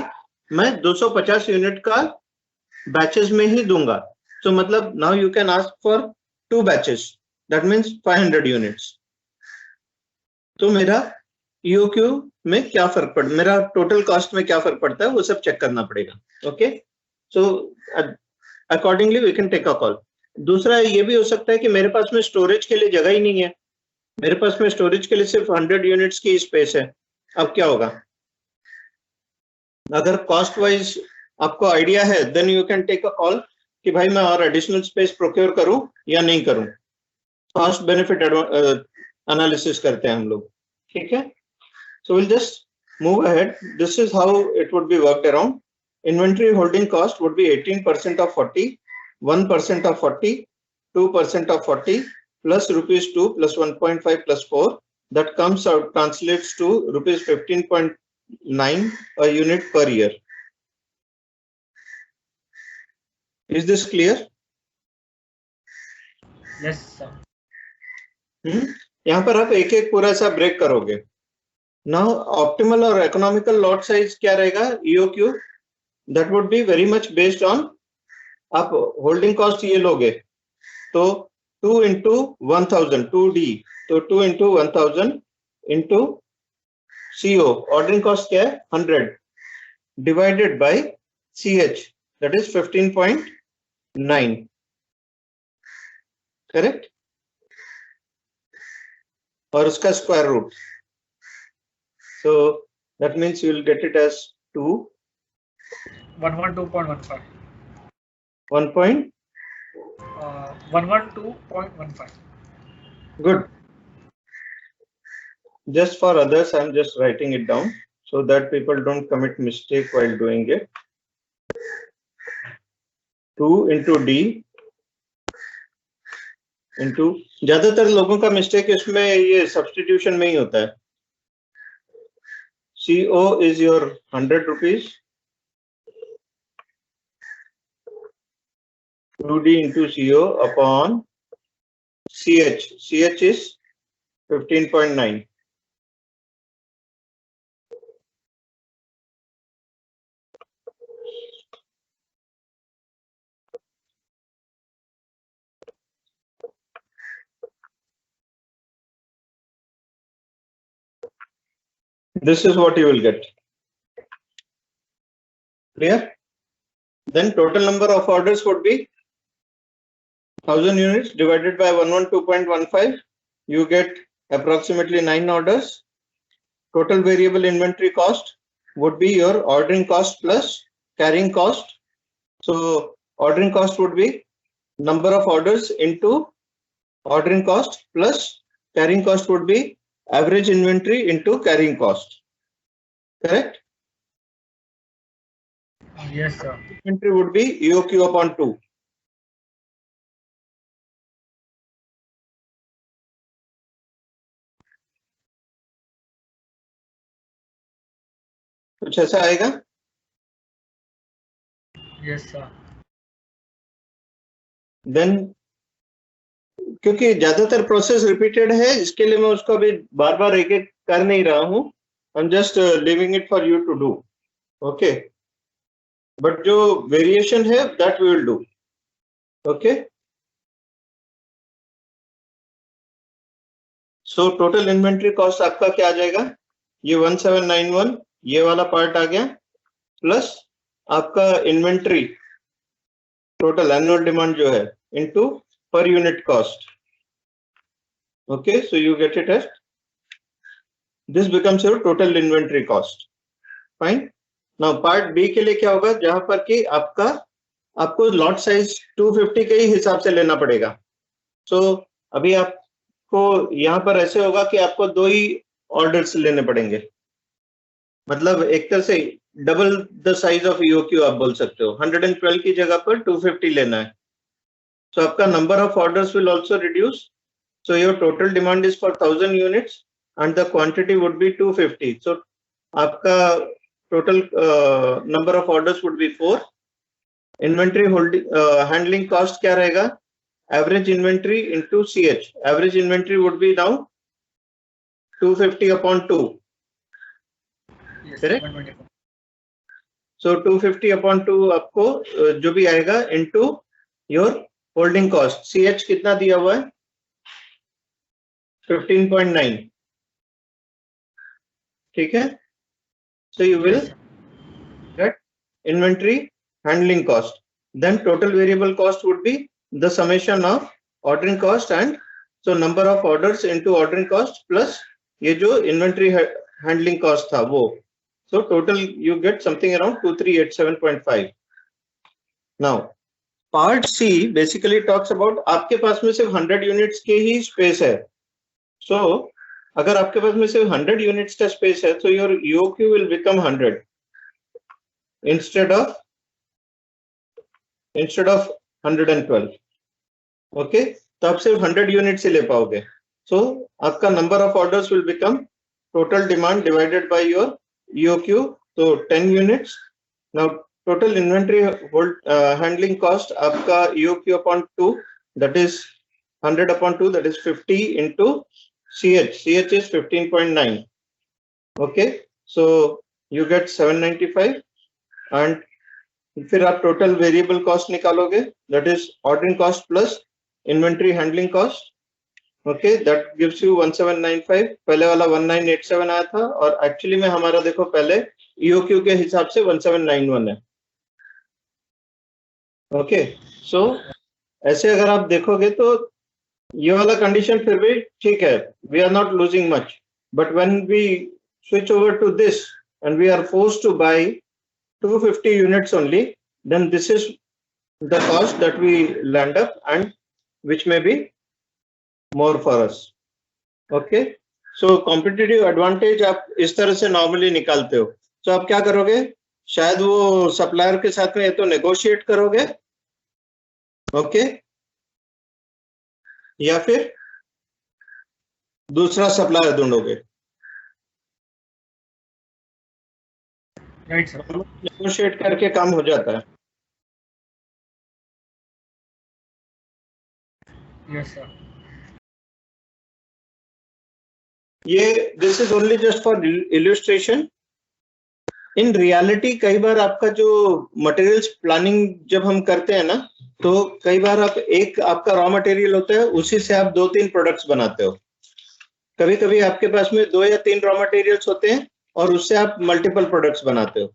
मैं 250 यूनिट का बैचेस में ही दूंगा. So मतलब now you can ask for 2 batches. That means 500 units. तो मेरा EOQ में क्या फर्क पड़ता है, मेरा टोटल कॉस्ट में क्या फर्क पड़ता है, वो सब चेक करना पड़ेगा. Okay. So accordingly we can take a call. दूसरा ये भी हो सकता है कि मेरे पास में स्टोरेज के लिए जगह ही नहीं है, मेरे पास में स्टोरेज के लिए सिर्फ 100 यूनिट्स की स्पेस है. अब क्या होगा? अगर कॉस्ट वाइज आपको आइडिया है then you can take a call कि भाई मैं और एडिशनल स्पेस प्रोक्योर करूं या नहीं करूं. कॉस्ट बेनिफिट एनालिसिस करते हैं हम लोग. ठीक है. So will just move ahead. This is how it would be worked around. Inventory holding cost would be 18% of 40, 1% of 40, 2% of 40, plus rupees 2 plus 1.5 plus 4. That comes out, translates to rupees 15.9 a unit per year. Is this clear? Yes, sir. यहाँ पर आप एक एक पूरा सा break करोगे. Now optimal और economical lot size क्या रहेगा? EOQ. That would be very much based on आप होल्डिंग कॉस्ट ये लोगे तो 2 into 1000 2D, तो 2 into 1000 into CO ordering cost क्या है 100 divided by CH that is 15.9. Correct. और उसका square root. So that means you will get it as 2 112.15. 112.15. Good. Just for others, I'm just writing it down. so that people don't commit mistake while doing it. 2 into D into, ज्यादातर लोगों का mistake इसमें ये substitution में ही होता है. CO is your 100 rupees. 2D into CO upon CH. CH is 15.9. This is what you will get. Clear? Then total number of orders would be 1000 units divided by 112.15. You get approximately 9 orders. Total variable inventory cost would be your ordering cost plus carrying cost. So ordering cost would be number of orders into ordering cost plus carrying cost would be average inventory into carrying cost. Correct? Yes, sir. Inventory would be EOQ upon 2. कुछ ऐसा आएगा? Yes, sir. Then क्योंकि ज्यादातर process repeated है, इसके लिए मैं उसको अभी बार बार एक एक कर नहीं रहा हूं. I am just leaving it for you to do. Okay, but जो वेरिएशन है that we will do. Okay, so total inventory cost आपका क्या आ जाएगा? ये 1791 ये वाला पार्ट आ गया प्लस आपका इन्वेंट्री टोटल एनुअल डिमांड जो है into per unit cost. Okay, so you get it as this becomes your total inventory cost. Fine. Now part B के लिए क्या होगा? जहां पर कि आपको लॉट साइज 250 के ही हिसाब से लेना पड़ेगा. So अभी आपको यहाँ पर ऐसे होगा कि आपको 2 ही ऑर्डर्स लेने पड़ेंगे. मतलब एक तरह से double the size of EOQ आप बोल सकते हो. 112 की जगह पर 250 लेना है. So आपका number of orders will also reduce. So your total demand is for 1000 units and the quantity would be 250. So आपका total number of orders would be 4. Inventory handling cost क्या रहेगा? Average inventory into CH. Average inventory would be now 250 upon 2. Yes, Correct? 124. So 250 upon 2 आपको जो भी आएगा into your holding cost. CH कितना दिया हुआ है? 15.9. ठीक है. So you will get inventory handling cost. Then total variable cost would be the summation of ordering cost and so number of orders into ordering cost plus ये जो inventory handling cost था वो. So total you get something around 2387.5. Now part C basically talks about आपके पास में सिर्फ 100 units की ही space है. सो अगर आपके पास में सिर्फ 100 यूनिट्स का स्पेस है तो your EOQ will become 100 instead of 112. Okay, तो आप सिर्फ 100 यूनिट से ले पाओगे. सो आपका number of orders will become total demand divided by your EOQ. तो 10 units. Now total inventory handling cost आपका EOQ upon 2 that is 100 upon 2 that is 50 into CH. CH is 15.9. Okay, so you get 795 and फिर आप total variable cost निकालोगे that is ordering cost plus inventory handling cost. Okay, that gives you 1795. पहले वाला 1987 आया था और actually में हमारा देखो पहले EOQ के हिसाब से 1791 है. ओके, सो ऐसे अगर आप देखोगे तो ये वाला कंडीशन फिर भी ठीक है. We are not losing much, but when we switch over to this and we are forced to buy 250 units only, then this is the cost that we land up and which may be more for us. Okay, so competitive advantage आप इस तरह से normally निकालते हो। तो आप क्या करोगे, शायद वो सप्लायर के साथ में या तो नेगोशिएट करोगे, ओके, या फिर दूसरा सप्लायर ढूंढोगे। Right sir. नेगोशिएट करके काम हो जाता है। Yes sir. ये this is only just for illustration. In reality कई बार आपका जो मटेरियल्स प्लानिंग जब हम करते हैं ना, तो कई बार आप एक आपका रॉ मटेरियल होता है, उसी से आप 2-3 प्रोडक्ट्स बनाते हो। कभी कभी आपके पास में 2 या 3 रॉ मटेरियल्स होते हैं और उससे आप मल्टीपल प्रोडक्ट्स बनाते हो।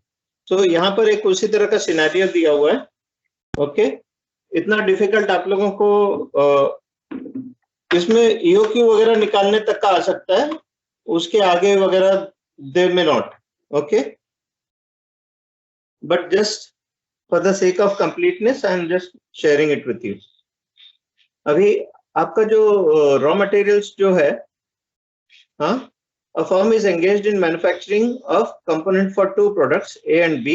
तो यहाँ पर एक उसी तरह का सिनेरियो दिया हुआ है, ओके। इतना डिफिकल्ट आप लोगों को इसमें ईओक्यू वगैरह निकालने तक का आ सकता है, उसके आगे वगैरह they may not, okay. But just for the sake of completeness I am just sharing it with you. अभी आपका जो रॉ मटेरियल्स जो है, हाँ, a firm is engaged in manufacturing of component for 2 products A and B.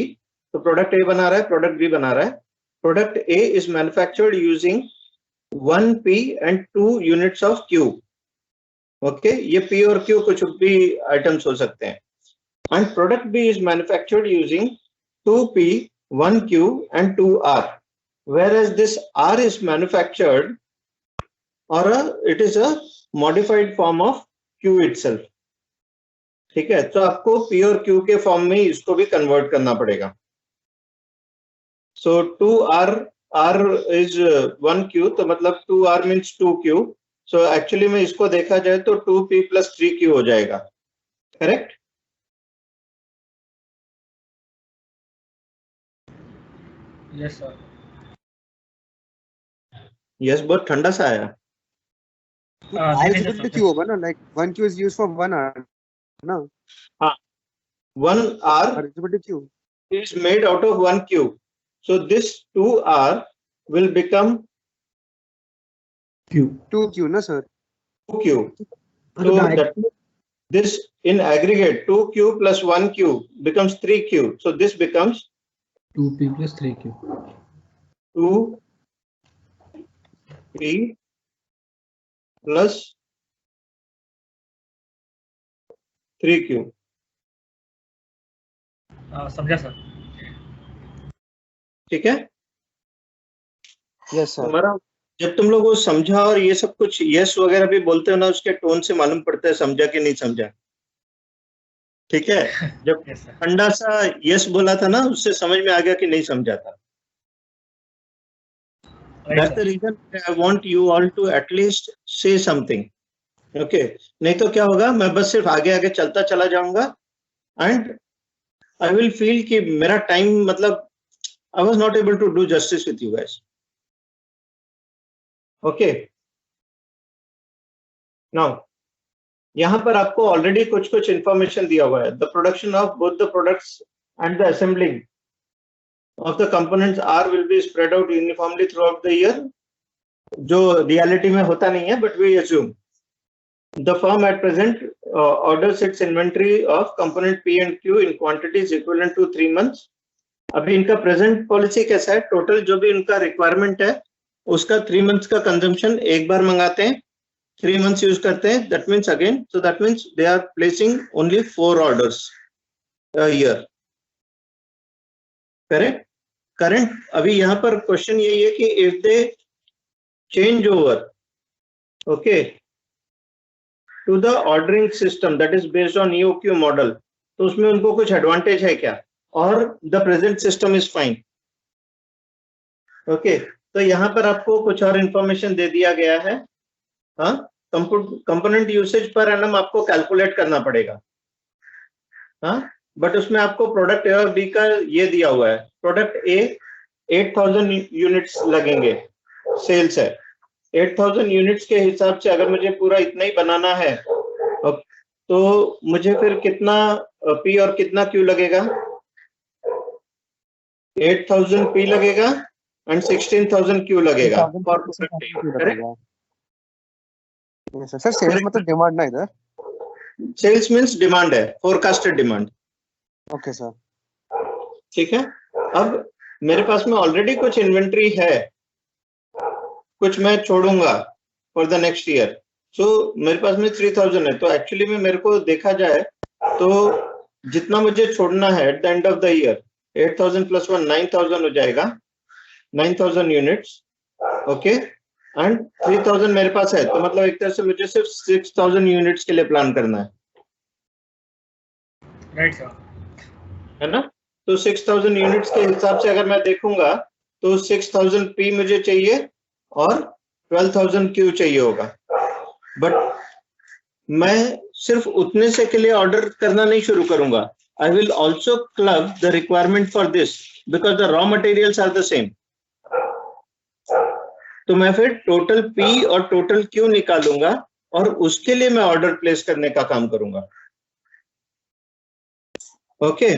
तो product A बना रहा है, प्रोडक्ट B बना रहा है। Product A is manufactured using 1 P and 2 units of Q. Okay, ये P और Q कुछ भी आइटम्स हो सकते हैं। And product B is manufactured using 2 P, 1 Q and 2 R. Whereas this R is manufactured or it is a modified form of Q itself. ठीक है, तो आपको P और Q के फॉर्म में इसको भी कन्वर्ट करना पड़ेगा। सो 2R, R इज 1Q, तो मतलब 2R means 2Q। So actually में इसको देखा जाए तो 2P + 3Q हो जाएगा, करेक्ट? Yes sir. यस, बहुत ठंडा सा आया। R is equal to Q होगा ना, like 1Q is used for 1R ना। हाँ, 1R R is equal to Q is made out of 1Q. So this 2R will become Q. 2Q ना sir। 2Q. So that this in aggregate 2Q plus 1Q becomes 3Q. So this becomes 2P plus 3Q. 2P plus 3Q. समझा sir. ठीक है? Yes sir। हमारा जब तुम लोग वो समझा और ये सब कुछ यस वगैरह भी बोलते हो ना, उसके टोन से मालूम पड़ता है समझा कि नहीं समझा। ठीक है, जब यस सर। ठंडा सा यस बोला था ना, उससे समझ में आ गया कि नहीं समझा था। That's the reason I want you all to at least say something. Okay, नहीं तो क्या होगा, मैं बस सिर्फ आगे आगे चलता चला जाऊंगा and I will feel कि मेरा टाइम, मतलब I was not able to do justice with you guys. Okay. Now, यहाँ पर आपको ऑलरेडी कुछ कुछ इंफॉर्मेशन दिया हुआ है। The production of both the products and the assembling of the components R will be spread out uniformly throughout the year. जो reality में होता नहीं है, but we assume. The firm at present orders its inventory of component P and Q in quantities equivalent to 3 months. अभी इनका present policy कैसा है, total जो भी इनका रिक्वायरमेंट है उसका 3 मंथ्स का कंजम्पशन एक बार मंगाते हैं, 3 मंथ्स यूज करते हैं। That means again, so that means they are placing only 4 orders a year, correct? Current अभी यहाँ पर क्वेश्चन यही है कि if they change over, okay, to the ordering system that is based on EOQ model, तो उसमें उनको कुछ एडवांटेज है क्या, और the present system is fine. Okay, तो यहाँ पर आपको कुछ और इंफॉर्मेशन दे दिया गया है। हाँ, कंपोनेंट यूसेज पर एनम आपको कैलकुलेट करना पड़ेगा। हाँ, बट उसमें आपको प्रोडक्ट ए और बी का ये दिया हुआ है। प्रोडक्ट ए 8000 यूनिट्स लगेंगे, सेल्स है 8000 यूनिट्स के हिसाब से अगर मुझे पूरा इतना ही बनाना है, तो मुझे फिर कितना पी और कितना क्यू लगेगा? 8000 पी लगेगा एंड 16000 क्यू लगेगा for product A, correct? Sir sales मतलब डिमांड ना इधर। सेल्स मीन्स डिमांड है, फोरकास्टेड डिमांड। Okay sir. ठीक है, अब मेरे पास में ऑलरेडी कुछ इन्वेंट्री है, कुछ मैं छोड़ूंगा फॉर द नेक्स्ट ईयर। सो मेरे पास में 3000 है, तो एक्चुअली में मेरे को देखा जाए तो जितना मुझे छोड़ना है at the end of the year 8000 plus 1 9000 हो जाएगा, 9000 यूनिट्स। ओके, एंड 3000 मेरे पास है, तो मतलब एक तरह से मुझे सिर्फ 6000 यूनिट्स के लिए प्लान करना है, राइट सर, है ना। तो 6000 यूनिट्स के हिसाब से अगर मैं देखूंगा तो 6000 पी मुझे चाहिए और 12000 क्यू चाहिए होगा। बट मैं सिर्फ उतने से के लिए ऑर्डर करना नहीं शुरू करूंगा। I will also club the requirement for this because the raw materials are the same. तो मैं फिर टोटल पी और टोटल क्यू निकालूंगा और उसके लिए मैं ऑर्डर प्लेस करने का काम करूंगा। Okay,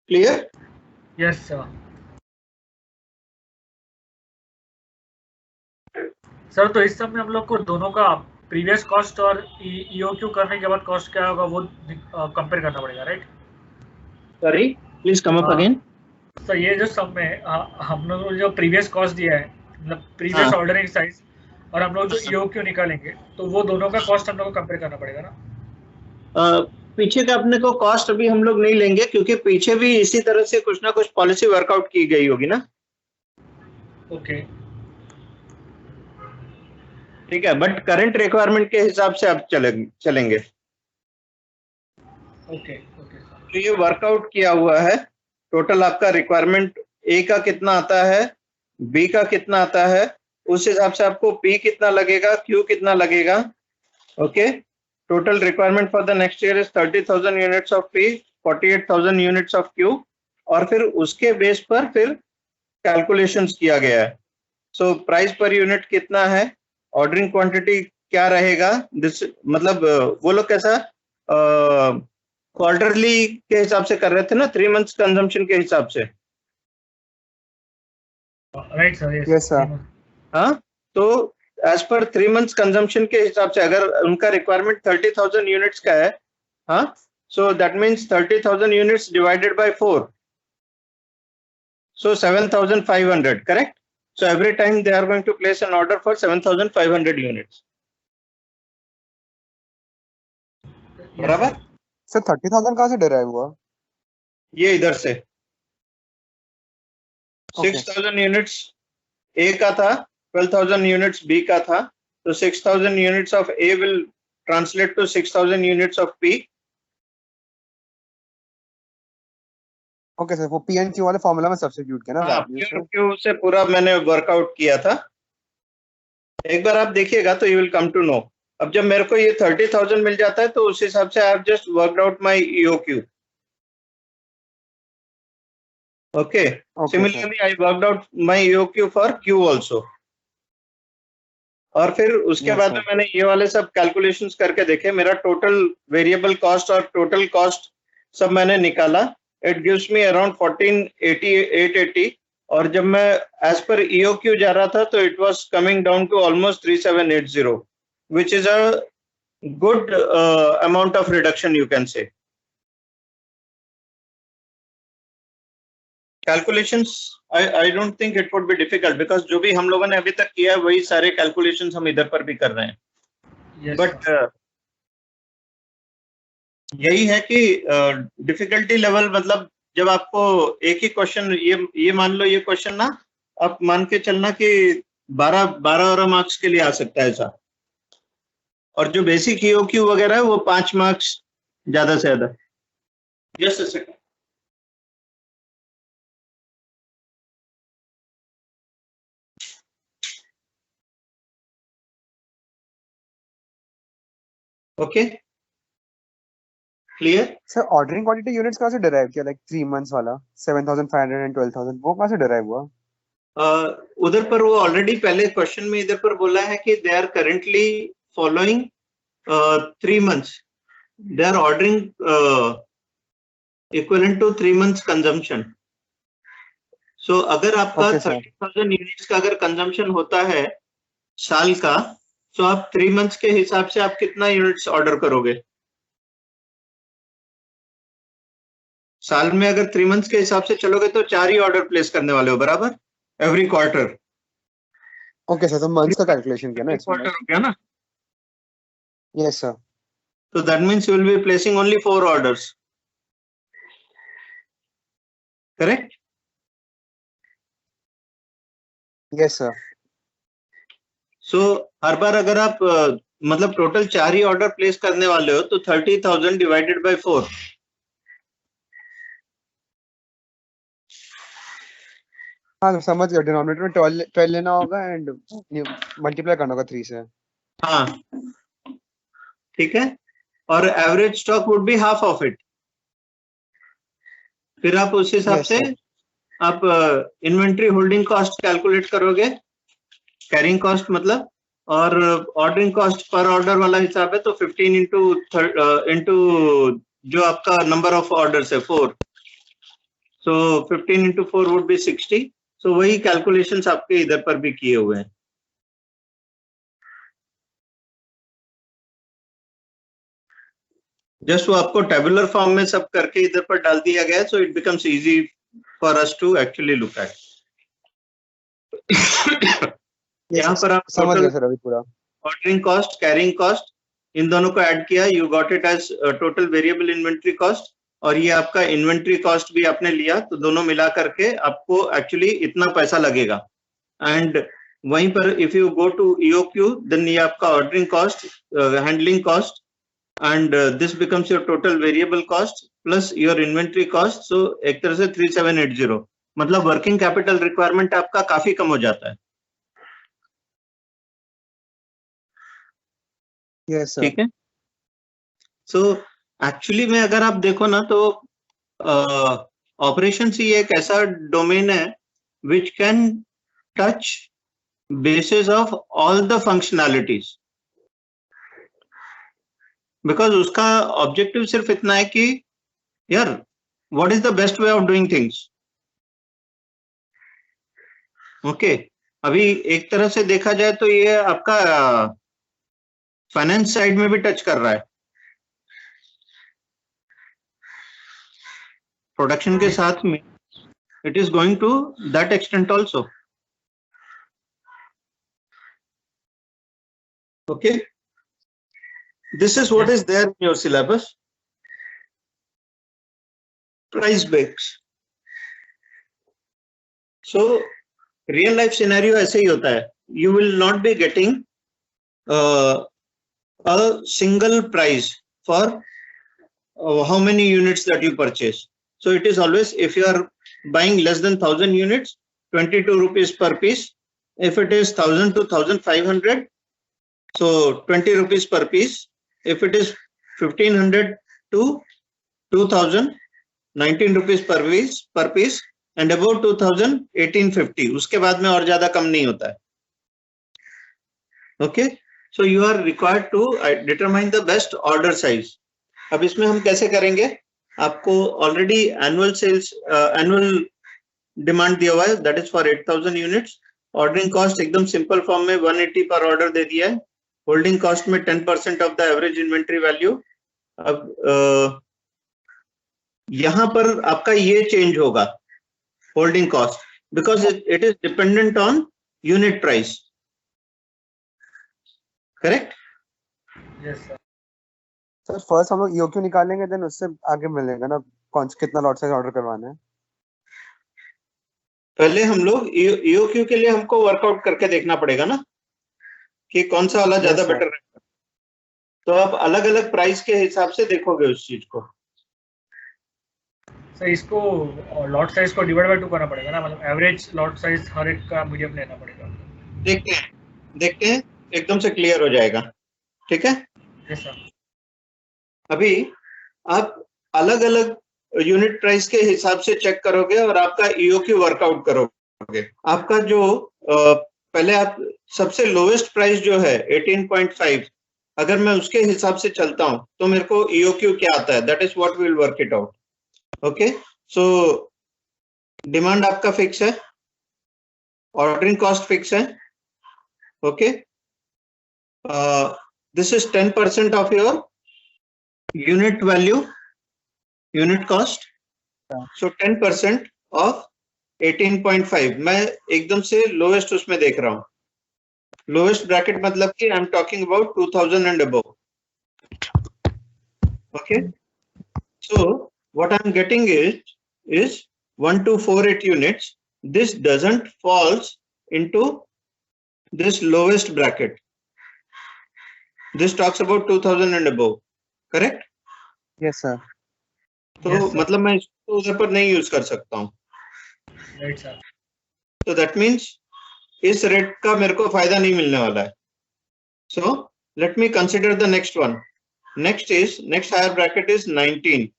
clear? Yes sir. Sir तो इस समय हम लोग को दोनों का प्रीवियस कॉस्ट और ईओक्यू करने के बाद कॉस्ट क्या होगा वो कंपेयर करना पड़ेगा, right? Sorry, please come up again. Sir ये जो सम में हम लोग जो प्रीवियस कॉस्ट दिया है, मतलब प्रीवियस ऑर्डरिंग साइज, और हम लोग जो ईओक्यू निकालेंगे तो वो दोनों का कॉस्ट हम लोग को कंपेयर करना पड़ेगा ना? पीछे का अपने को कॉस्ट अभी हम लोग नहीं लेंगे क्योंकि पीछे भी इसी तरह से कुछ ना कुछ पॉलिसी वर्कआउट की गई होगी ना। ओके, ठीक है, बट करंट रिक्वायरमेंट के हिसाब से आप चलेंगे। Okay, okay sir. तो ये वर्कआउट किया हुआ है, टोटल आपका रिक्वायरमेंट ए का कितना आता है, बी का कितना आता है, उस हिसाब से आपको पी कितना लगेगा, क्यू कितना लगेगा। Okay, total requirement for the next year is 30,000 units of P, 48,000 units of Q, और फिर उसके बेस पर फिर कैलकुलेशंस किया गया है। सो प्राइस पर यूनिट कितना है, ऑर्डरिंग क्वांटिटी क्या रहेगा, दिस मतलब वो लोग कैसा क्वार्टरली के हिसाब से कर रहे थे ना, 3 मंथ्स कंजम्पशन के हिसाब से। Right sir, yes sir. हाँ, तो एज पर 3 मंथ्स कंजम्पशन के हिसाब से अगर उनका रिक्वायरमेंट 30,000 यूनिट्स का है, हाँ, सो that means 30,000 units divided by 4, so 7,500, correct? So every time they are going to place an order for 7,500 units. बराबर? सर 30,000 कहाँ से डिराइव हुआ? ये इधर से Okay. 6,000 यूनिट्स ए का था, 12,000 यूनिट्स बी का था, तो 6,000 units of A will translate to 6,000 units of P. Okay sir, वो पी एंड क्यू वाले फॉर्मूला में सब्स्टिट्यूट किया ना वैल्यू से? क्यू से पूरा मैंने वर्कआउट किया था, एक बार आप देखिएगा तो you will come to know. अब जब मेरे को ये 30,000 मिल जाता है तो उस हिसाब से I have just worked out my EOQ. Okay, similarly I worked out my EOQ for Q also, और फिर उसके बाद में मैंने ये वाले सब कैलकुलेशंस करके देखे, मेरा टोटल वेरिएबल कॉस्ट और टोटल कॉस्ट सब मैंने निकाला। इट गिव्स मी अराउंड 1480 और जब मैं एज पर ईओक्यू जा रहा था तो it was coming down to almost 3780, which is a good amount of reduction you can say. Calculations I don't think it would be difficult because जो भी हम लोगों ने अभी तक किया है वही सारे कैलकुलेशंस हम इधर पर भी कर रहे हैं। बट यही है कि डिफिकल्टी लेवल, मतलब जब आपको एक ही क्वेश्चन, ये मान लो ये क्वेश्चन ना आप मान के चलना कि 12 मार्क्स के लिए आ सकता है ऐसा, और जो बेसिक ईओक्यू वगैरह है वो 5 मार्क्स ज्यादा से ज्यादा। Just a second. Okay, clear? Sir ordering quantity units कहाँ से डिराइव किया, लाइक 3 मंथ्स वाला 7,500 एंड 12,000, वो कहाँ से डिराइव हुआ? उधर पर वो ऑलरेडी पहले क्वेश्चन में इधर पर बोला है कि they are currently following 3 months, they are ordering equivalent to 3 months consumption. So अगर आपका 30,000 यूनिट्स का अगर कंजम्पशन होता है साल का, सो आप 3 मंथ्स के हिसाब से आप कितना यूनिट्स ऑर्डर करोगे? साल में अगर 3 मंथ्स के हिसाब से चलोगे तो 4 ही ऑर्डर प्लेस करने वाले हो, बराबर, एवरी क्वार्टर। ओके सर, तो मंथ्स का कैलकुलेशन किया ना इसमें? क्वार्टर हो गया ना? Yes sir. So that means you will be placing only 4 orders. Correct? Yes sir. So हर बार अगर आप मतलब टोटल 4 ही ऑर्डर प्लेस करने वाले हो तो 30,000 डिवाइडेड बाय 4। हाँ समझ गया, डिनोमिनेटर में 12 लेना होगा एंड मल्टीप्लाई करना होगा 3 से। हाँ ठीक है, और average stock would be half of it. फिर आप उस हिसाब Yes, से sir. आप इन्वेंट्री होल्डिंग कॉस्ट कैलकुलेट करोगे, कैरिंग कॉस्ट मतलब, और ऑर्डरिंग कॉस्ट पर ऑर्डर वाला हिसाब है तो 15 इंटू जो आपका नंबर ऑफ ऑर्डर्स है 4, सो 15 इंटू 4 वुड बी 60। सो वही कैलकुलेशंस आपके इधर पर भी किए हुए हैं। जस्ट वो आपको टेबुलर फॉर्म में सब करके इधर पर डाल दिया गया है, so it becomes easy for us to actually look at. यहाँ पर आप समझ टोटल गया सर अभी पूरा। ऑर्डरिंग कॉस्ट, कैरिंग कॉस्ट, इन दोनों को ऐड किया, you got it as total variable inventory cost, और ये आपका इन्वेंट्री कॉस्ट भी आपने लिया, तो दोनों मिला करके आपको एक्चुअली इतना पैसा लगेगा। एंड वहीं पर if you go to EOQ then ये आपका ordering cost, handling cost, and this becomes your total variable cost plus your inventory cost. So एक तरह से 3780, मतलब वर्किंग कैपिटल रिक्वायरमेंट आपका काफी कम हो जाता है। Yes sir. ठीक है, सो एक्चुअली में अगर आप देखो ना तो ऑपरेशंस ही एक ऐसा डोमेन है which can touch basis of all the functionalities, because उसका ऑब्जेक्टिव सिर्फ इतना है कि यार what is the best way of doing things. Okay, अभी एक तरह से देखा जाए तो ये आपका फाइनेंस साइड में भी टच कर रहा है, प्रोडक्शन के साथ में it is going to that extent also. Okay, this is what is there in your syllabus, price breaks. So real life scenario ऐसे ही होता है, you will not be getting a single price for how many units that you purchase. So it is always, if you are buying less than 1000 units, 22 rupees per piece. If it is 1000 to 1500, so 20 rupees per piece. If it is 1500 to 2000, 19 rupees per piece, and above 2000, 1850. उसके बाद में और ज्यादा कम नहीं होता है। Okay, so you are required to determine the best order size. अब इसमें हम कैसे करेंगे? आपको already annual sales, annual demand दिया हुआ है, that is for 8000 units. Ordering cost एकदम सिंपल फॉर्म में 180 पर ऑर्डर दे दिया है। होल्डिंग कॉस्ट में 10% of the average inventory value. अब यहां पर आपका ये चेंज होगा, holding cost, because it is dependent on unit price. Correct? Yes sir. Sir first हम लोग ईओक्यू निकालेंगे, देन उससे आगे मिलेगा ना कौन कितना लॉट साइज ऑर्डर करवाना है। पहले हम लोग ईओक्यू के लिए हमको वर्कआउट करके देखना पड़ेगा ना कि कौन सा वाला ज्यादा बेटर रहेगा। तो आप अलग अलग प्राइस के हिसाब से देखोगे उस चीज को। सर इसको लॉट साइज को डिवाइड बाय 2 करना पड़ेगा ना, मतलब एवरेज लॉट साइज हर एक का मीडियम लेना पड़ेगा। देखते हैं एकदम से क्लियर हो जाएगा। ठीक है? Yes sir. अभी आप अलग अलग यूनिट प्राइस के हिसाब से चेक करोगे और आपका ईओक्यू वर्कआउट करोगे। आपका जो पहले आप सबसे लोवेस्ट प्राइस जो है 18.5, अगर मैं उसके हिसाब से चलता हूं तो मेरे को ईओक्यू क्या आता है, that is what we will work it out. Okay, so demand आपका फिक्स है, ऑर्डरिंग कॉस्ट फिक्स है। Okay, this is 10% of your unit value, unit cost. So 10% of 18.5. मैं एकदम से lowest उसमें देख रहा हूँ. Lowest bracket मतलब कि I'm talking about 2000 and above. Okay. So what I'm getting is 1248 units. This doesn't falls into this lowest bracket. This talks about 2000 and above. Correct? Yes, sir. तो Yes, sir. मतलब मैं इसको उधर पर नहीं use कर सकता हूँ. Right, sir. So that means इस रेट का मेरे को फायदा नहीं मिलने वाला है. So let me consider the next one. Next higher bracket is 19.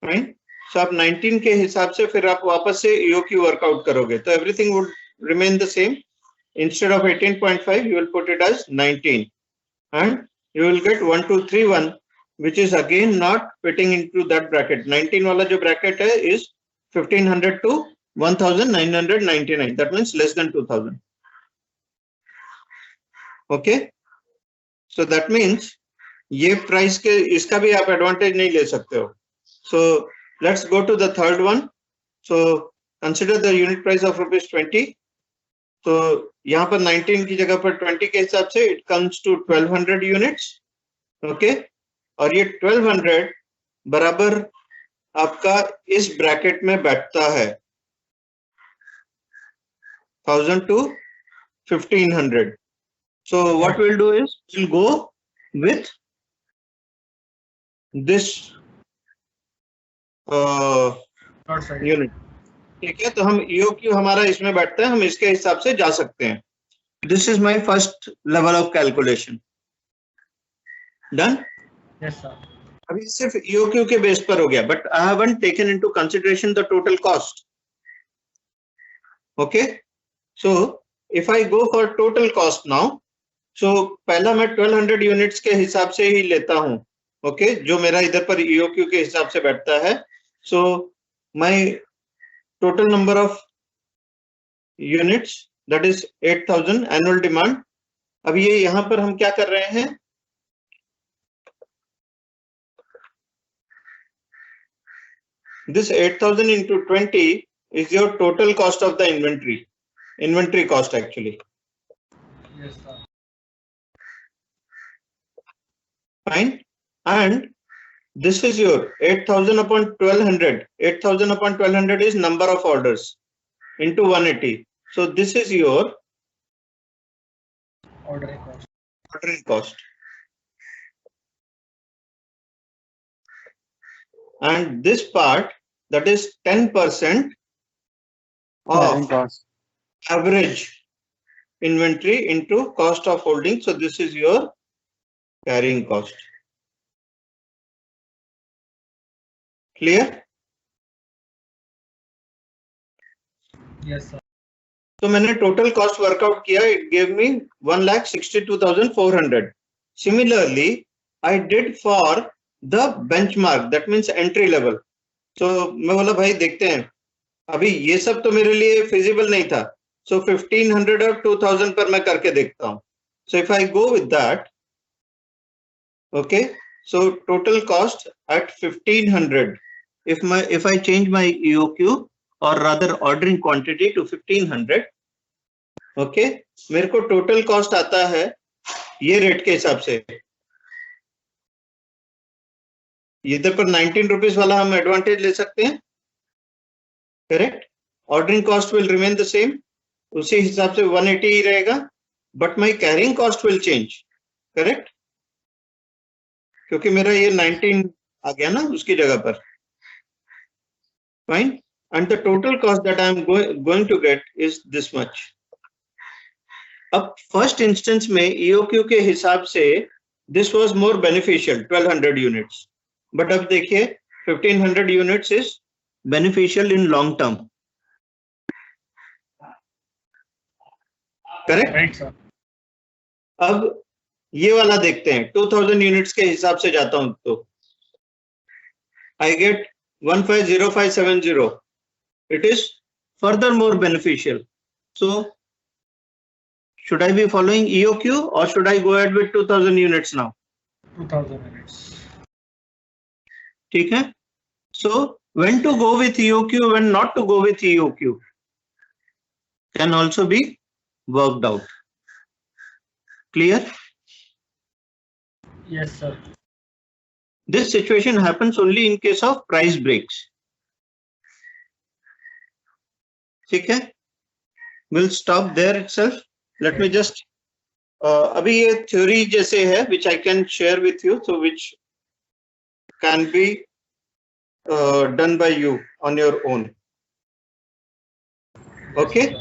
Right? So आप 19 के हिसाब से फिर आप वापस से EOQ वर्कआउट करोगे तो everything would remain the same. Instead of 18.5 you will put it as 19 and you will get 1231 which is again not fitting into that bracket. 19 वाला जो bracket है is 1500 to 1999. That means less than 2000. Okay. So that means ये price के इसका भी आप advantage नहीं ले सकते हो. So let's go to the third one. So consider the unit price of rupees 20. तो यहाँ पर 19 की जगह पर 20 के हिसाब से it comes to 1200 units. Okay. और ये 1200 बराबर आपका इस ब्रैकेट में बैठता है 1000 to 1500. So what we'll do is we'll go with this Not right. Unit. ठीक है. तो हम EOQ हमारा इसमें बैठता है, हम इसके हिसाब से जा सकते हैं. This is my first level of calculation. Done? Yes, sir. अभी सिर्फ EOQ के बेस पर हो गया, but I haven't taken into consideration the total cost. Okay. So if I go for total cost now, so पहला मैं 1200 units के हिसाब से ही लेता हूँ. Okay, जो मेरा इधर पर EOQ के हिसाब से बैठता है. So my total number of units, that is 8000 annual demand. अब ये यहाँ पर हम क्या कर रहे हैं, this 8000 into 20 is your total cost of the inventory cost actually. Yes, sir. Fine. And this is your 8000 upon 1200. 8000 upon 1200 is number of orders into 180. So this is your Ordering cost. ordering cost. And this part, that is 10% Carrying of cost. average inventory into cost of holding. So this is your carrying cost. Clear? Yes, sir. तो मैंने total cost workout किया, it gave me 1,62,400. Similarly I did for the benchmark, that means entry level. तो मैं बोला भाई देखते हैं, अभी ये सब तो मेरे लिए फिजिबल नहीं था. सो 1500 और 2000 पर मैं करके देखता हूँ. So if I go with that, okay, so total cost at 1500. If I change my EOQ or rather ordering quantity to 1500, okay, मेरे को टोटल कॉस्ट आता है ये रेट के हिसाब से. इधर पर 19 रुपीज वाला हम एडवांटेज ले सकते हैं. Correct. Ordering cost will remain the same, उसी हिसाब से 180 ही रहेगा, but my carrying cost will change. Correct. क्योंकि मेरा ये 19 आ गया ना उसकी जगह पर. Fine. And the total cost that I am going to get is this much. अब first instance में EOQ के हिसाब से this was more beneficial, 1200 units. But अब देखिए 1500 units is beneficial in long term. Correct? Right, sir. अब ये वाला देखते हैं. 2000 units के हिसाब से जाता हूं तो I get 150570. It is further more beneficial. So Should I be following EOQ or should I go ahead with 2000 units now? 2000 units. ठीक है? So when to go with EOQ, when not to go with EOQ can also be worked out. Clear? Yes, sir. This situation happens only in case of price breaks. ठीक है? We'll stop there itself. Let me just अभी ये theory जैसे है which I can share with you, so which can be done by you on your own. Okay.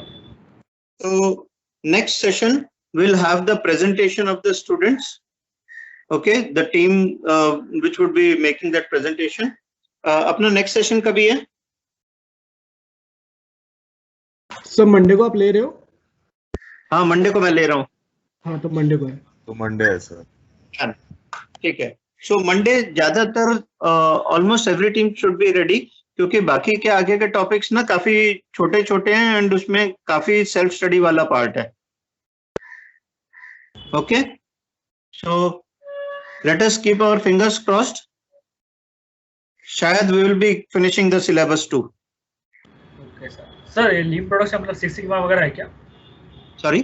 So next session we'll have the presentation of the students. Okay, the team which would be making that presentation. अपना next session कभी है? सब Monday को आप ले रहे हो? हाँ, मंडे को मैं ले रहा हूँ. हाँ, तो मंडे को है. तो मंडे है सर. ठीक है. So मंडे ज्यादातर almost every team should be ready, क्योंकि बाकी के आगे के टॉपिक्स ना काफी छोटे छोटे हैं एंड उसमें काफी सेल्फ स्टडी वाला पार्ट है. Okay, so let us keep our fingers crossed. शायद we will be finishing the syllabus too. Okay sir. Sir ये लीन प्रोडक्शन मतलब 6 सिग्मा वगैरह है क्या? सॉरी.